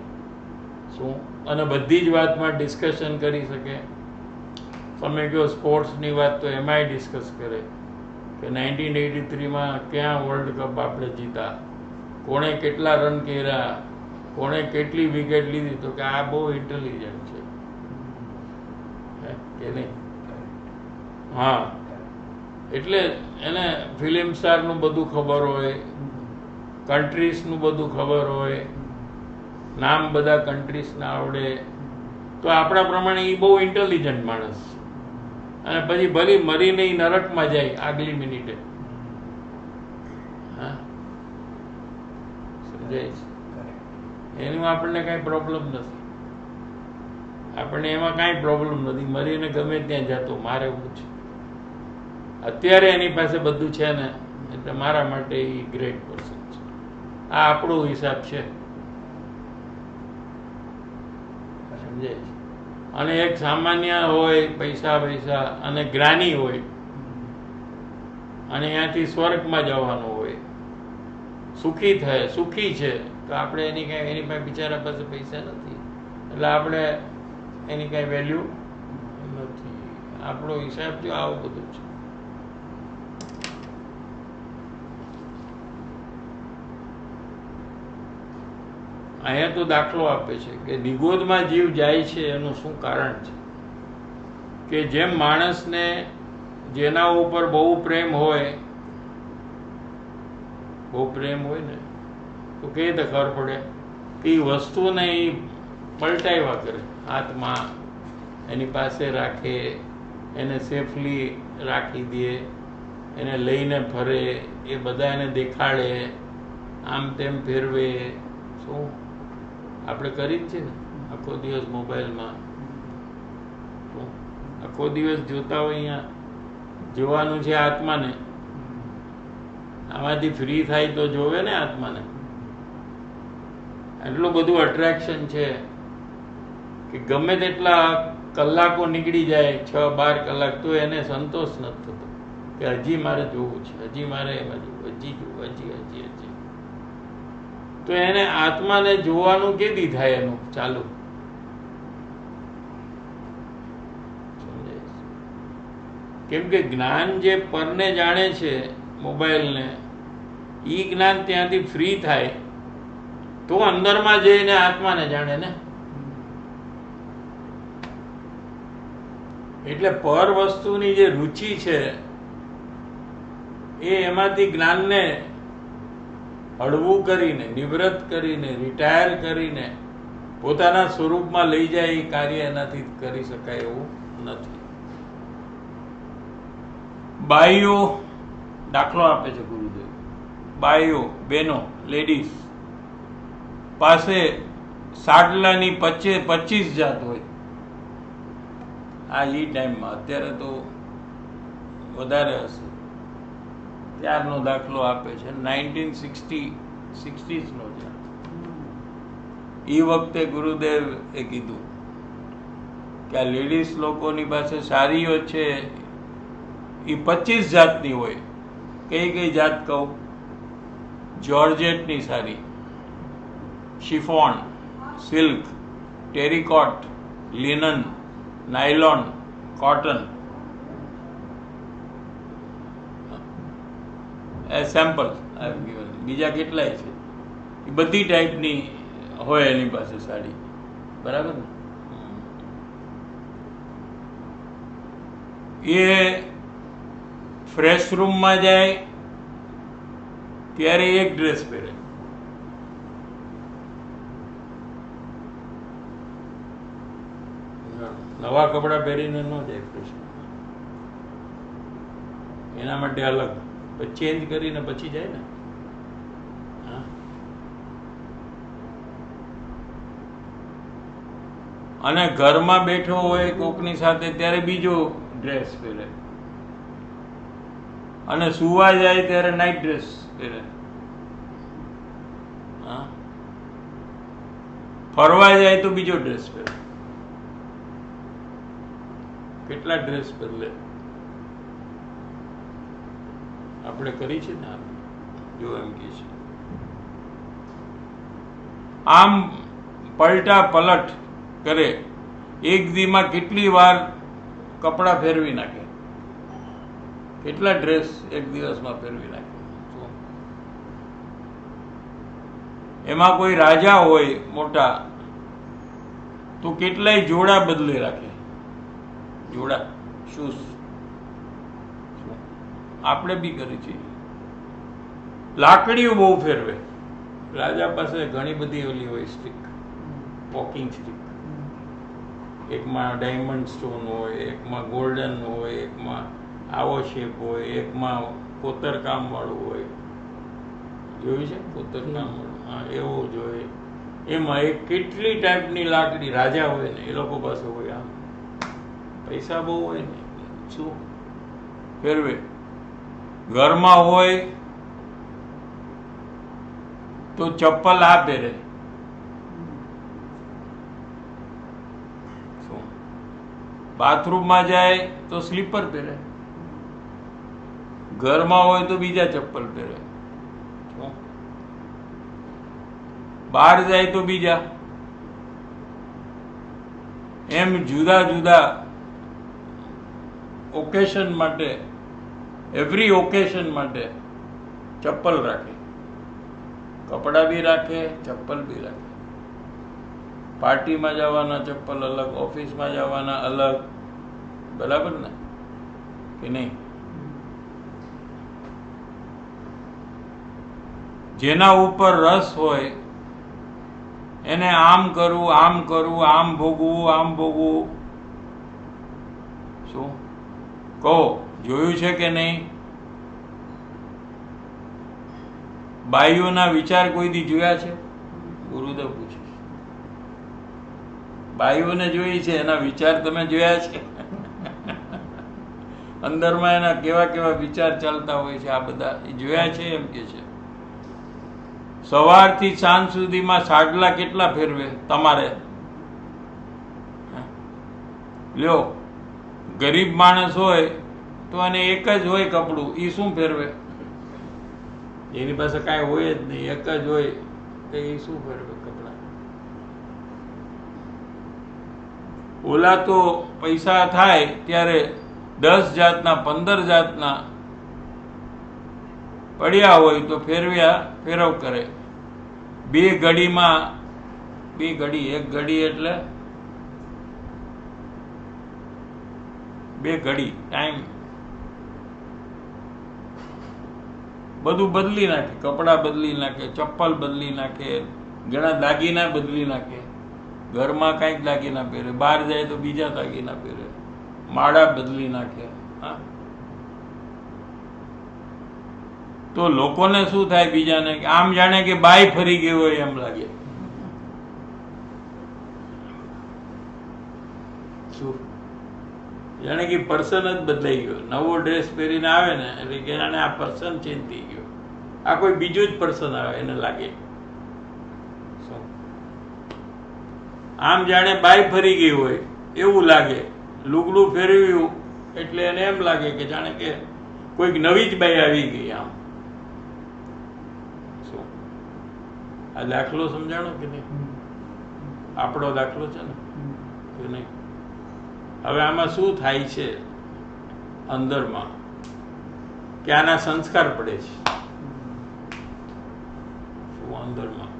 શું? અને બધી જ વાતમાં ડિસ્કશન કરી શકે. તમે કહો સ્પોર્ટ્સની વાત તો એમાંય ડિસ્કસ કરે કે 1983માં ક્યાં વર્લ્ડ કપ આપણે જીતા, કોણે કેટલા રન કર્યા, કોણે કેટલી વિકેટ લીધી. તો કે આ બહુ ઇન્ટેલિજન્ટ છે કે નહીં? હા, એટલે એને ફિલ્મ સ્ટારનું બધું ખબર હોય, કન્ટ્રીઝનું બધું ખબર હોય, નામ બધા કન્ટ્રીઝના આવડે. તો આપણા પ્રમાણે એ બહુ ઇન્ટેલિજન્ટ માણસ. અને પછી ભલે મરીને ઈ નરકમાં જાય આગલી મિનિટે. હા, સમજાય છે? એનું આપણને કાંઈ પ્રોબ્લેમ નથી. આપણને એમાં કાંઈ પ્રોબ્લેમ નથી. મરીને ગમે ત્યાં જતો, મારે એવું છે. અત્યારે એની પાસે બધું છે ને, એટલે મારા માટે એ ગ્રેટ પર્સન છે. આ આપણો હિસાબ છે, સમજાય છે? અને એક સામાન્ય હોય, પૈસા અને જ્ઞાની હોય, અને ત્યાંથી સ્વર્ગમાં જવાનું હોય, સુખી થાય, સુખી છે. તો આપણે એની પાસે બિચારા પાસે પૈસા નથી, એટલે આપણે એની કાંઈ વેલ્યુ નથી. આપણો હિસાબ જો આવું બધું છે. અહીંયા તો દાખલો આપે છે કે નિગોદમાં જીવ જાય છે એનું શું કારણ છે? કે જેમ માણસને જેના ઉપર બહુ પ્રેમ હોય ને, તો કઈ રીતે ખબર પડે કે એ વસ્તુને એ પલટાવ્યા કરે, હાથમાં એની પાસે રાખે, એને સેફલી રાખી દે, એને લઈને ફરે, એ બધા એને દેખાડે, આમ તેમ ફેરવે. શું આપણે કરી જ છે ને? આખો દિવસ મોબાઈલમાં, આખો દિવસ જોતા હોય. અહીંયા જોવાનું છે આત્માને, આમાંથી ફ્રી થાય તો જોવે ને આત્માને. એટલું બધું અટ્રેક્શન છે કે ગમે તેટલા કલાકો નીકળી જાય, 6-12 કલાક, તો એને સંતોષ નથી થતો કે હજી મારે જોવું છે, હજી મારે એમાં જોવું, હજી જોવું, હજી. તો એને આત્માને જોવાનું કેદી થાય એનું ચાલુ? કેમ કે જ્ઞાન જે પરને જાણે છે, મોબાઈલને, એ જ્ઞાન ત્યાંથી ફ્રી થાય તો અંદરમાં જઈને આત્માને જાણે ને. એટલે પર વસ્તુની જે રુચિ છે એ એમાંથી જ્ઞાનને હળવું કરીને, નિવૃત્ત કરીને, રિટાયર કરીને પોતાના સ્વરૂપમાં લઈ જાય એ કાર્ય એનાથી કરી શકાય એવું નથી. બાઈઓ, દાખલો આપે છે ગુરુદેવ, બાઈઓ, બહેનો, લેડીઝ પાસે સાડલાની 25 જાત હોય. આ ઈ ટાઈમમાં, અત્યારે તો વધારે હશે. ત્યારનો દાખલો આપે છે, 1960s નો છે. એ વખતે ગુરુદેવ એ કીધું કે આ લેડીઝ લોકોની પાસે સાડીઓ છે એ 25 જાતની હોય. કઈ જાત કહું? જોર્જેટની sari, chiffon, silk, terricot, linen, nylon, cotton. Sample બીજા કેટલાય છે. એ બધી ટાઈપની હોય એની પાસે સાડી, બરાબર ને? એ ફ્રેશ રૂમમાં જાય ત્યારે એક ડ્રેસ પહેરે, નવા કપડાં પહેરીને ન જાય ફ્રેશ. એના માટે અલગ ચેન્જ કરીને પછી જાય ને. અને ઘરમાં બેઠો હોય કોકની સાથે ત્યારે બીજો ડ્રેસ પહેરે, અને સુવા જાય ત્યારે નાઇટ ડ્રેસ પહેરે. ફરવા જાય તો બીજો ડ્રેસ પહેરે. કેટલા ડ્રેસ બદલે આપણે કરી છે ને. જો એમ કે છે આમ પલટા પલટ કરે, એક દીમાં કેટલી વાર કપડાં ફેરવી નાખે, કેટલા ડ્રેસ એક દિવસમાં ફેરવી નાખે. એમાં કોઈ રાજા હોય મોટા તો કેટલાય જોડા બદલી રાખે, જોડા શૂઝ. આપણે બી કરી છીએ. લાકડીઓ બહુ ફેરવે. રાજા પાસે ઘણી બધી ઓલી હોય સ્ટિક, વોકિંગ સ્ટિક. એકમાં ડાયમંડ સ્ટોન હોય, એકમાં ગોલ્ડન હોય, એકમાં આવો શેપ હોય, એકમાં કોતરકામ વાળું હોય. જોયું છે કોતરકામ વાળું? હા, એવું જ હોય. એમાં એક કેટલી ટાઈપની લાકડી રાજા હોય ને એ લોકો પાસે હોય. આમ પૈસા બહુ હોય ને શું ફેરવે. ઘરમાં હોય તો ચપ્પલ આ પહેરે, શું બાથરૂમમાં જાય તો સ્લીપર પહેરે, ઘરમાં હોય તો બીજા ચપ્પલ પહેરે, બહાર જાય તો બીજા. એમ જુદા જુદા ઓકેશન માટે, એવરી ઓકેશન માટે ચપ્પલ રાખે, કપડાં બી રાખે, ચપ્પલ બી રાખે. પાર્ટીમાં જવાના ચપ્પલ અલગ, ઓફિસમાં જવાના અલગ. બરાબર ને કે નહીં? જેના ઉપર રસ હોય એને આમ કરવું, આમ કરવું, આમ ભોગવું, આમ ભોગવું. શું કહો, જોયું છે કે નહીં? બાઈઓના વિચાર કોઈ દી જોયા છે? ગુરુદેવ પૂછે. બાઈઓને જોઈ છે, એના વિચાર તમે જોયા છે? અંદરમાં એના કેવા કેવા વિચાર ચાલતા હોય છે, આ બધા જોયા છે એમ કે છે. સવારથી સાંજ સુધીમાં સાડલા કેટલા ફેરવે તમારે? લ્યો, ગરીબ માણસ હોય તો એને એક જ હોય કપડું, એ શું ફેરવે? એની પાસે કાંઈ હોય જ નહીં, એક જ હોય તો એ શું ફેરવે કપડા? ઓલા તો પૈસા થાય ત્યારે 10 જાતના 15 જાતના પડ્યા હોય તો ફેરવ કરે. બે ઘડીમાં, બે ઘડી, એક ઘડી એટલે બે ઘડી ટાઈમ, બધું બદલી નાખે. કપડાં બદલી નાખે, ચપ્પલ બદલી નાખે, ઘણા દાગીના બદલી નાખે. ઘરમાં કાંઈક દાગીના પહેરે, બહાર જાય તો બીજા દાગીના પહેરે, માળા બદલી નાખે. હા, તો લોકોને શું થાય? બીજાને આમ જાણે કે બાઈ ફરી ગઈ હોય એમ લાગે. શું જાણે કે પર્સન જ બદલાઈ ગયો. નવો ડ્રેસ પહેરીને આવે ને એટલે કે જાણે આ પર્સન ચેન્જ થઈ ગયો, આ કોઈ બીજું જ પર્સન આવે એને લાગે. શું આમ જાણે બાઈ ફરી ગઈ હોય એવું લાગે. લુગડું ફેરવ્યું એટલે એને એમ લાગે કે જાણે કે કોઈક નવી જ બાઈ આવી ગઈ. આમ આ દાખલો સમજાણો કે નહીં? આપણો દાખલો છે ને કે નહીં? હવે આમાં શું થાય છે અંદરમાં કે આના સંસ્કાર પડે છે. શું અંદરમાં?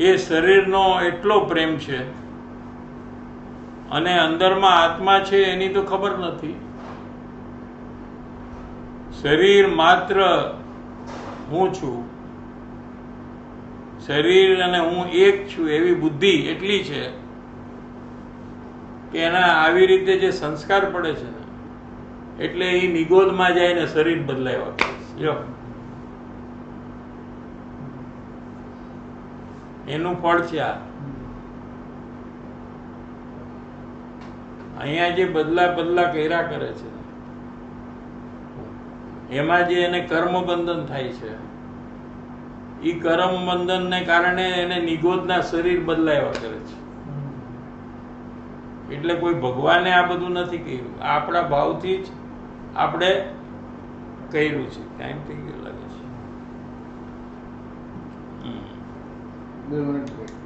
એ શરીરનો એટલો પ્રેમ છે અને અંદરમાં આત્મા છે એની તો ખબર નથી. શરીર માત્ર હું છું, શરીર અને હું એક છું એવી બુદ્ધિ એટલી છે કે એના આવી રીતે જે સંસ્કાર પડે છે ને એટલે એ નિગોદમાં જાય ને શરીર બદલાયા કરે છે. જો એનું ફળ છે આ. અહીંયા જે બદલા કર્યા કરે છે એમાં જે એને કર્મ બંધન થાય છે, એ કર્મ બંધનને કારણે એને નિગોદના શરીર બદલાયા કરે છે. એટલે કોઈ ભગવાને આ બધું નથી કર્યું, આપણા ભાવથી જ આપણે કર્યું છે. ટાઈમ થઈ ગયો લાગે છે. 2 મિનિટ wait.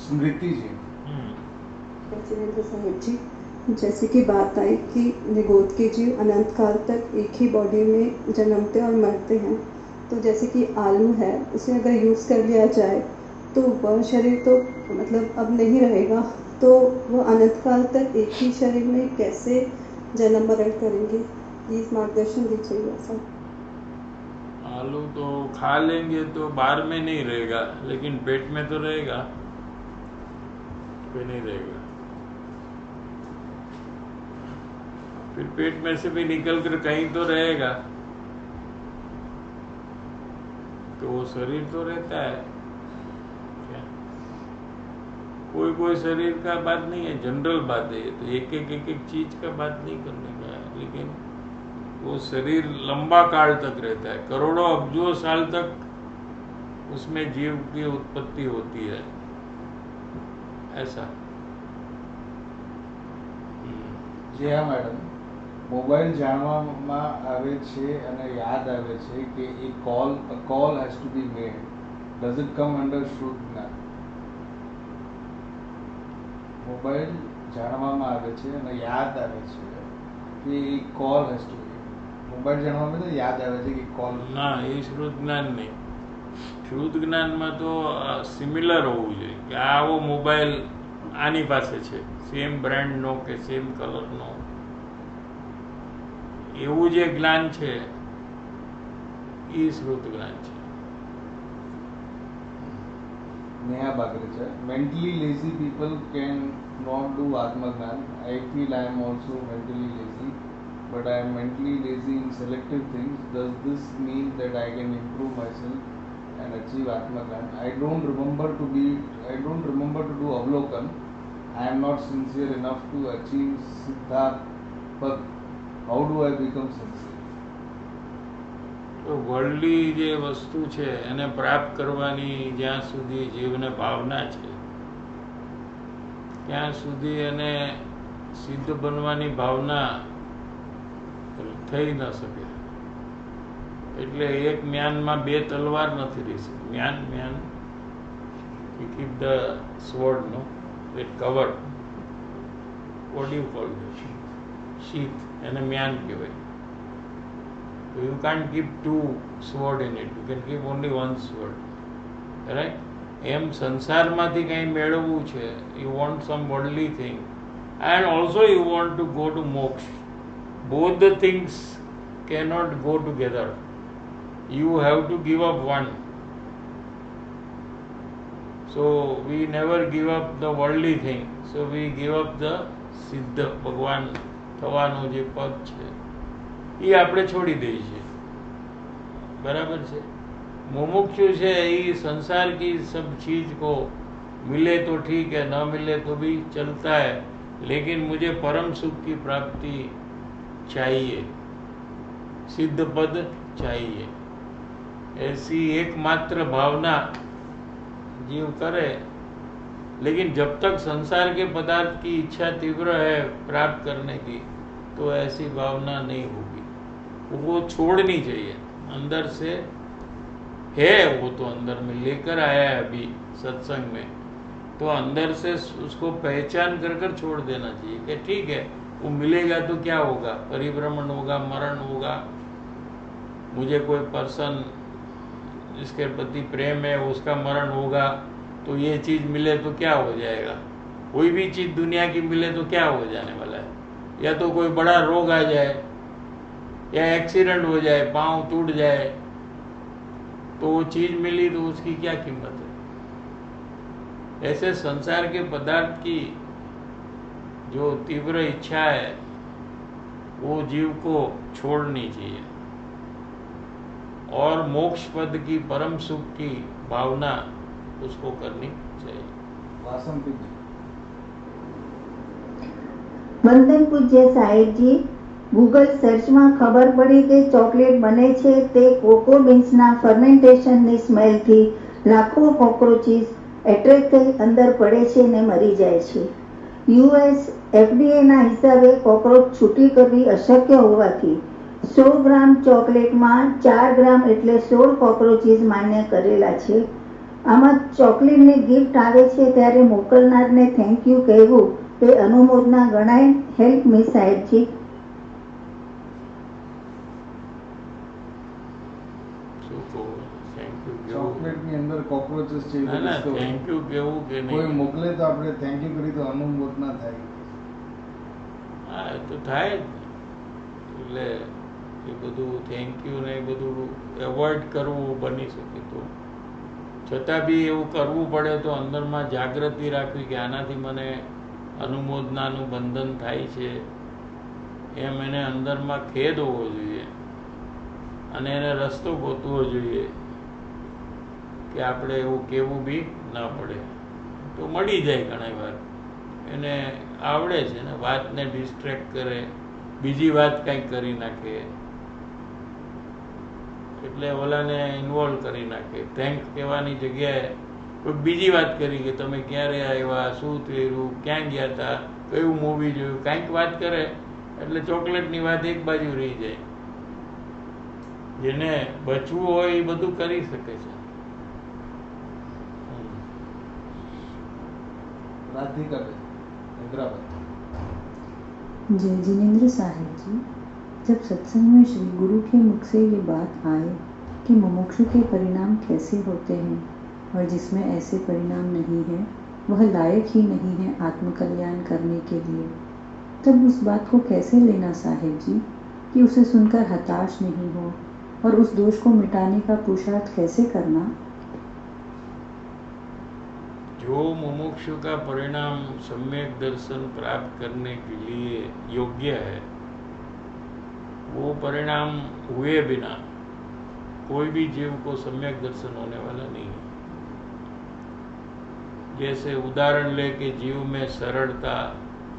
स्मृति जी, सचिवेंद्र साहिब जी, जैसे कि बात आई कि निगोद के जीव अनंत काल तक एक ही बॉडी में जन्मते और मरते हैं, तो जैसे कि आलू है उसे अगर यूज़ कर लिया जाए तो वह शरीर तो मतलब अब नहीं रहेगा, तो वह अनंत काल तक एक ही शरीर में कैसे जन्म मरण करेंगे? प्लीज़ मार्गदर्शन दीजिएगा सर। आलू तो खा लेंगे तो बाहर में नहीं रहेगा, लेकिन पेट में तो रहेगा, पे नहीं रहेगा। फिर पेट में से भी निकल कर कहीं तो रहेगा, तो वो शरीर तो रहता है क्या? कोई कोई शरीर का बात नहीं है, जनरल बात है, तो एक एक चीज का बात नहीं करने का है, लेकिन वो शरीर लंबा काल तक रहता है, करोड़ों अब्जों साल तक उसमें जीव की उत्पत्ति होती है, ऐसा। જે હા મેડમ, મોબાઈલ જાણવામાં આવે છે અને યાદ આવે છે કે a call has to be made. Does it come under શુદ્ધ જ્ઞાન? મોબાઈલ જાણવામાં આવે છે અને યાદ આવે છે કે a call has to be, mobile જાણવામાં આવે છે યાદ આવે છે કે કોલ ના, એ શુદ્ધ જ્ઞાન નહીં. શુદ્ધ જ્ઞાનમાં તો સિમિલર હોવું જોઈએ કે આવો મોબાઈલ આની પાસે છે, સેમ બ્રાન્ડનો કે સેમ કલરનો, એવું જે જ્ઞાન છે એ શ્રુત જ્ઞાન છે. Neha Bagrecha, mentally lazy people can not do Atma Gnan. I feel I am also mentally lazy, but I am mentally lazy in selective things. Does this mean that I can improve myself and achieve Atma Gnan? I don't remember to do Avlokan. I am not sincere enough to achieve Siddharth Pad. How do I become sincere? તો વર્લ્ડલી જે વસ્તુ છે એને પ્રાપ્ત કરવાની જ્યાં સુધી જીવને ભાવના છે ત્યાં સુધી એને સિદ્ધ બનવાની ભાવના થઈ ન શકે. એટલે એક મ્યાનમાં બે તલવાર નથી રહી શકતી. મ્યાન you keep the sword, no, it cover, what do you call it, sheath, એને મ્યાન કહેવાય. So you can't keep two sword in it, you can keep only one sword, right? એમ સંસારમાંથી કંઈ મેળવવું છે, you want some worldly thing and also you want to go to moksha. Both the things cannot go together, you have to give up one. So we never give up the worldly thing, so we give up the સિદ્ધ ભગવાન થવાનું જે પદ છે એ આપણે છોડી દઈએ છીએ. બરાબર છે. मुमुक्षु છે એ संसार की सब चीज को मिले तो ठीक है, न मिले तो भी चलता है, लेकिन मुझे परम सुख की प्राप्ति चाहिए, सिद्ध पद चाहिए, ऐसी एकमात्र भावना जीव करे। लेकिन जब तक संसार के पदार्थ की इच्छा तीव्र है प्राप्त करने की, तो ऐसी भावना नहीं होगी। वो छोड़नी चाहिए अंदर से, है वो तो अंदर में लेकर आया है अभी सत्संग में, तो अंदर से उसको पहचान कर कर छोड़ देना चाहिए कि ठीक है, वो मिलेगा तो क्या होगा, परिभ्रमण होगा, मरण होगा, मुझे कोई पर्सन जिसके प्रति प्रेम है उसका मरण होगा, तो ये चीज़ मिले तो क्या हो जाएगा। कोई भी चीज़ दुनिया की मिले तो क्या हो जाने वाला है, या तो कोई बड़ा रोग आ जाए, या एक्सीडेंट हो जाए, पाँव टूट जाए, तो वो चीज़ मिली तो उसकी क्या कीमत है। ऐसे संसार के पदार्थ की जो तीव्र इच्छा है वो जीव को छोड़नी चाहिए, और मोक्ष पद की परम सुख की भावना उसको करनी चाहिए। वासंती जी। વંદન પૂજ્ય સાહેબજી, ગૂગલ સર્ચમાં ખબર પડી કે ચોકલેટ બને છે તે કોકો બીન્સના ફર્મેન્ટેશનની સ્મેલથી લાખો કોક્રોચીસ એટ્રેક્ટ થઈ અંદર પડે છે ને મરી જાય છે. યુએસ એફડીએના હિસાબે કોક્રોચ છૂટી કરવી અશક્ય હોવાથી 100 ગ્રામ ચોકલેટમાં 4 ગ્રામ એટલે 16 કોક્રોચીસ માન્ય કરેલા છે. આમાં ચોકલેટની ગિફ્ટ આવે છે ત્યારે મોકલનારને થેન્ક યુ કહેવું એ અનુમોદના ગણાય. Help me સાહેબજી. ચોકલેટ ની અંદર કોક્રોચેસ છે ના ના, થેન્ક યુ કેવું કે કોઈ નહીં, મોકલે તો આપણે થેન્ક યુ કરી તો અનુમોદના થાય. હા એ તો થાય જ ને. એટલે એ બધું થેન્ક યુ ને એ બધું એવોઇડ કરવું બની શકે, તો છતાં બી એવું કરવું પડે તો અંદરમાં જાગૃતિ રાખવી કે આનાથી મને અનુમોદનાનું બંધન થાય છે, એમ એને અંદરમાં ખેદ હોવો જોઈએ, અને એને રસ્તો ગોતવો જોઈએ કે આપણે એવું કહેવું બી ના પડે. તો મળી જાય ઘણી વાર, એને આવડે છે ને, વાતને ડિસ્ટ્રેક્ટ કરે, બીજી વાત કંઈક કરી નાખે, એટલે ઓલાને ઇન્વોલ્વ કરી નાખે. થેન્ક કહેવાની જગ્યાએ કોઈ બીજી વાત કરી કે તમે ક્યારે આવ્યા, શું થયું, ક્યાં ગયા હતા, કયું મૂવી જોયું, કાંઈક વાત કરે એટલે ચોકલેટની વાત એક બાજુ રહી જાય. જેને બચવું હોય એ બધું કરી શકે છે. રાધિકાબેન, हैदराबाद। जय जिनेन्द्र साहिब जी, जब सत्संग में श्री गुरु के मुख से ये बात आए कि मुमुक्षु के परिणाम कैसे होते हैं और जिसमें ऐसे परिणाम नहीं है वह लायक ही नहीं है आत्मकल्याण करने के लिए, तब उस बात को कैसे लेना साहिब जी कि उसे सुनकर हताश नहीं हो और उस दोष को मिटाने का पुरुषार्थ कैसे करना। जो मुमुक्षु का परिणाम सम्यक दर्शन प्राप्त करने के लिए योग्य है, वो परिणाम हुए बिना कोई भी जीव को सम्यक दर्शन होने वाला नहीं है। जैसे उदाहरण ले कि जीव में सरलता,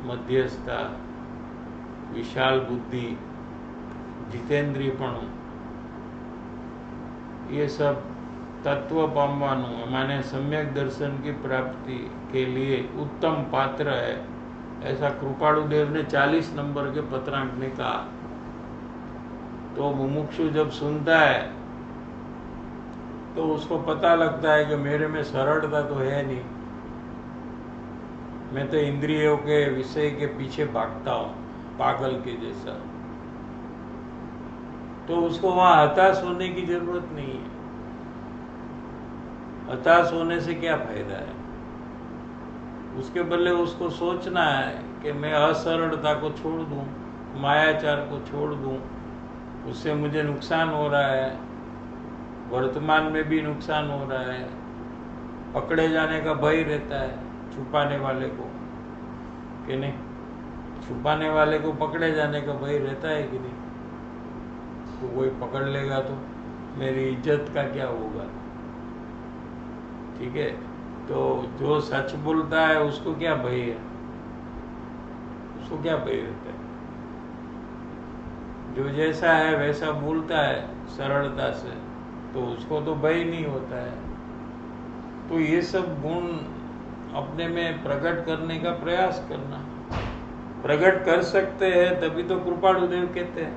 मध्यस्थता, विशाल बुद्धि, जितेंद्रियपणु, ये सब तत्व पामवानु माने सम्यक दर्शन की प्राप्ति के लिए उत्तम पात्र है, ऐसा कृपाणु देव ने 40 नंबर के पत्रांक में कहा। तो मुमुक्षु जब सुनता है तो उसको पता लगता है कि मेरे में सरलता तो है नहीं, मैं तो इंद्रियों के विषय के पीछे भागता हूँ पागल के जैसा। तो उसको वहां हताश होने की जरूरत नहीं है। हताश होने से क्या फायदा है? उसके बदले उसको सोचना है कि मैं असरलता को छोड़ दूं, मायाचार को छोड़ दूं, उससे मुझे नुकसान हो रहा है, वर्तमान में भी नुकसान हो रहा है, पकड़े जाने का भय रहता है छुपाने वाले को, कि नहीं? छुपाने वाले को पकड़े जाने का भय रहता है कि नहीं? तो कोई पकड़ लेगा तो मेरी इज्जत का क्या होगा? ठीक है, तो जो सच बोलता है उसको क्या भय है? उसको क्या भय रहता है? जो जैसा है वैसा बोलता है सरलता से, तो उसको तो भय नहीं होता है। तो ये सब गुण अपने में प्रकट करने का प्रयास करना। प्रकट कर सकते हैं तभी तो कृपाणु देव कहते हैं।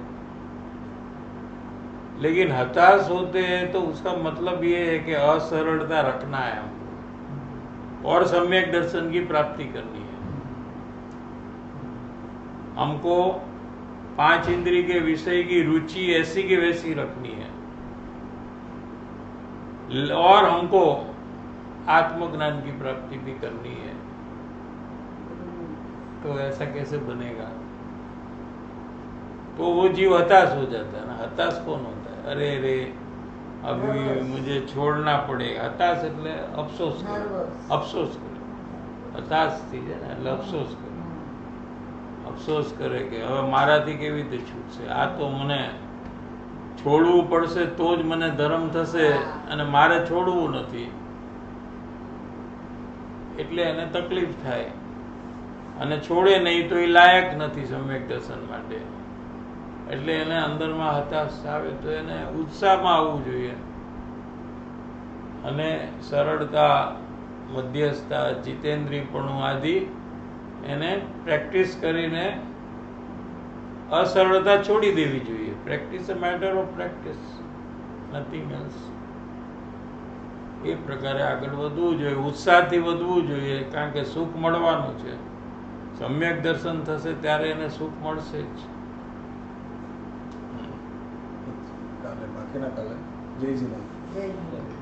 लेकिन हताश होते हैं तो उसका मतलब ये है कि असरलता रखना है हमको और सम्यक दर्शन की प्राप्ति करनी है। हमको 5 इंद्रिय के विषय की रुचि ऐसी की वैसी रखनी है और हमको आत्मज्ञान की प्राप्ति भी करनी है। तो ऐसा कैसे बनेगा? तो वो जीव हताश हो जाता है ना। हताश कौन होता है? अरे रे अभी मुझे छोड़ना पड़ेगा। हताश એટલે અફસોસ કરે, અફસોસ કરે, હતાશ થઈ જાય ને એટલે અફસોસ કરે, અફસોસ કરે કે હવે મારાથી કેવી રીતે છૂટશે, આ તો મને છોડવું પડશે તો જ મને ધર્મ થશે અને મારે છોડવું નથી, એટલે એને તકલીફ થાય અને છોડે નહીં તો એ લાયક નથી સમ્યક દર્શન માટે, એટલે એને અંદરમાં હતાશ આવે તો એને ઉત્સાહમાં આવવું જોઈએ અને સરળતા, મધ્યસ્થતા, જીતેન્દ્રિયપણું આદિ એને પ્રેક્ટિસ કરીને અસરળતા છોડી દેવી જોઈએ. Practice a matter of practice, nothing else. એ પ્રકારે આગળ વધવું જોઈએ, ઉત્સાહથી વધવું જોઈએ, કારણ કે સુખ મળવાનું છે. સમ્યક દર્શન થશે ત્યારે એને સુખ મળશે જ. કાલે બાકીના કાલે જય જીવન. જય હિન્દ.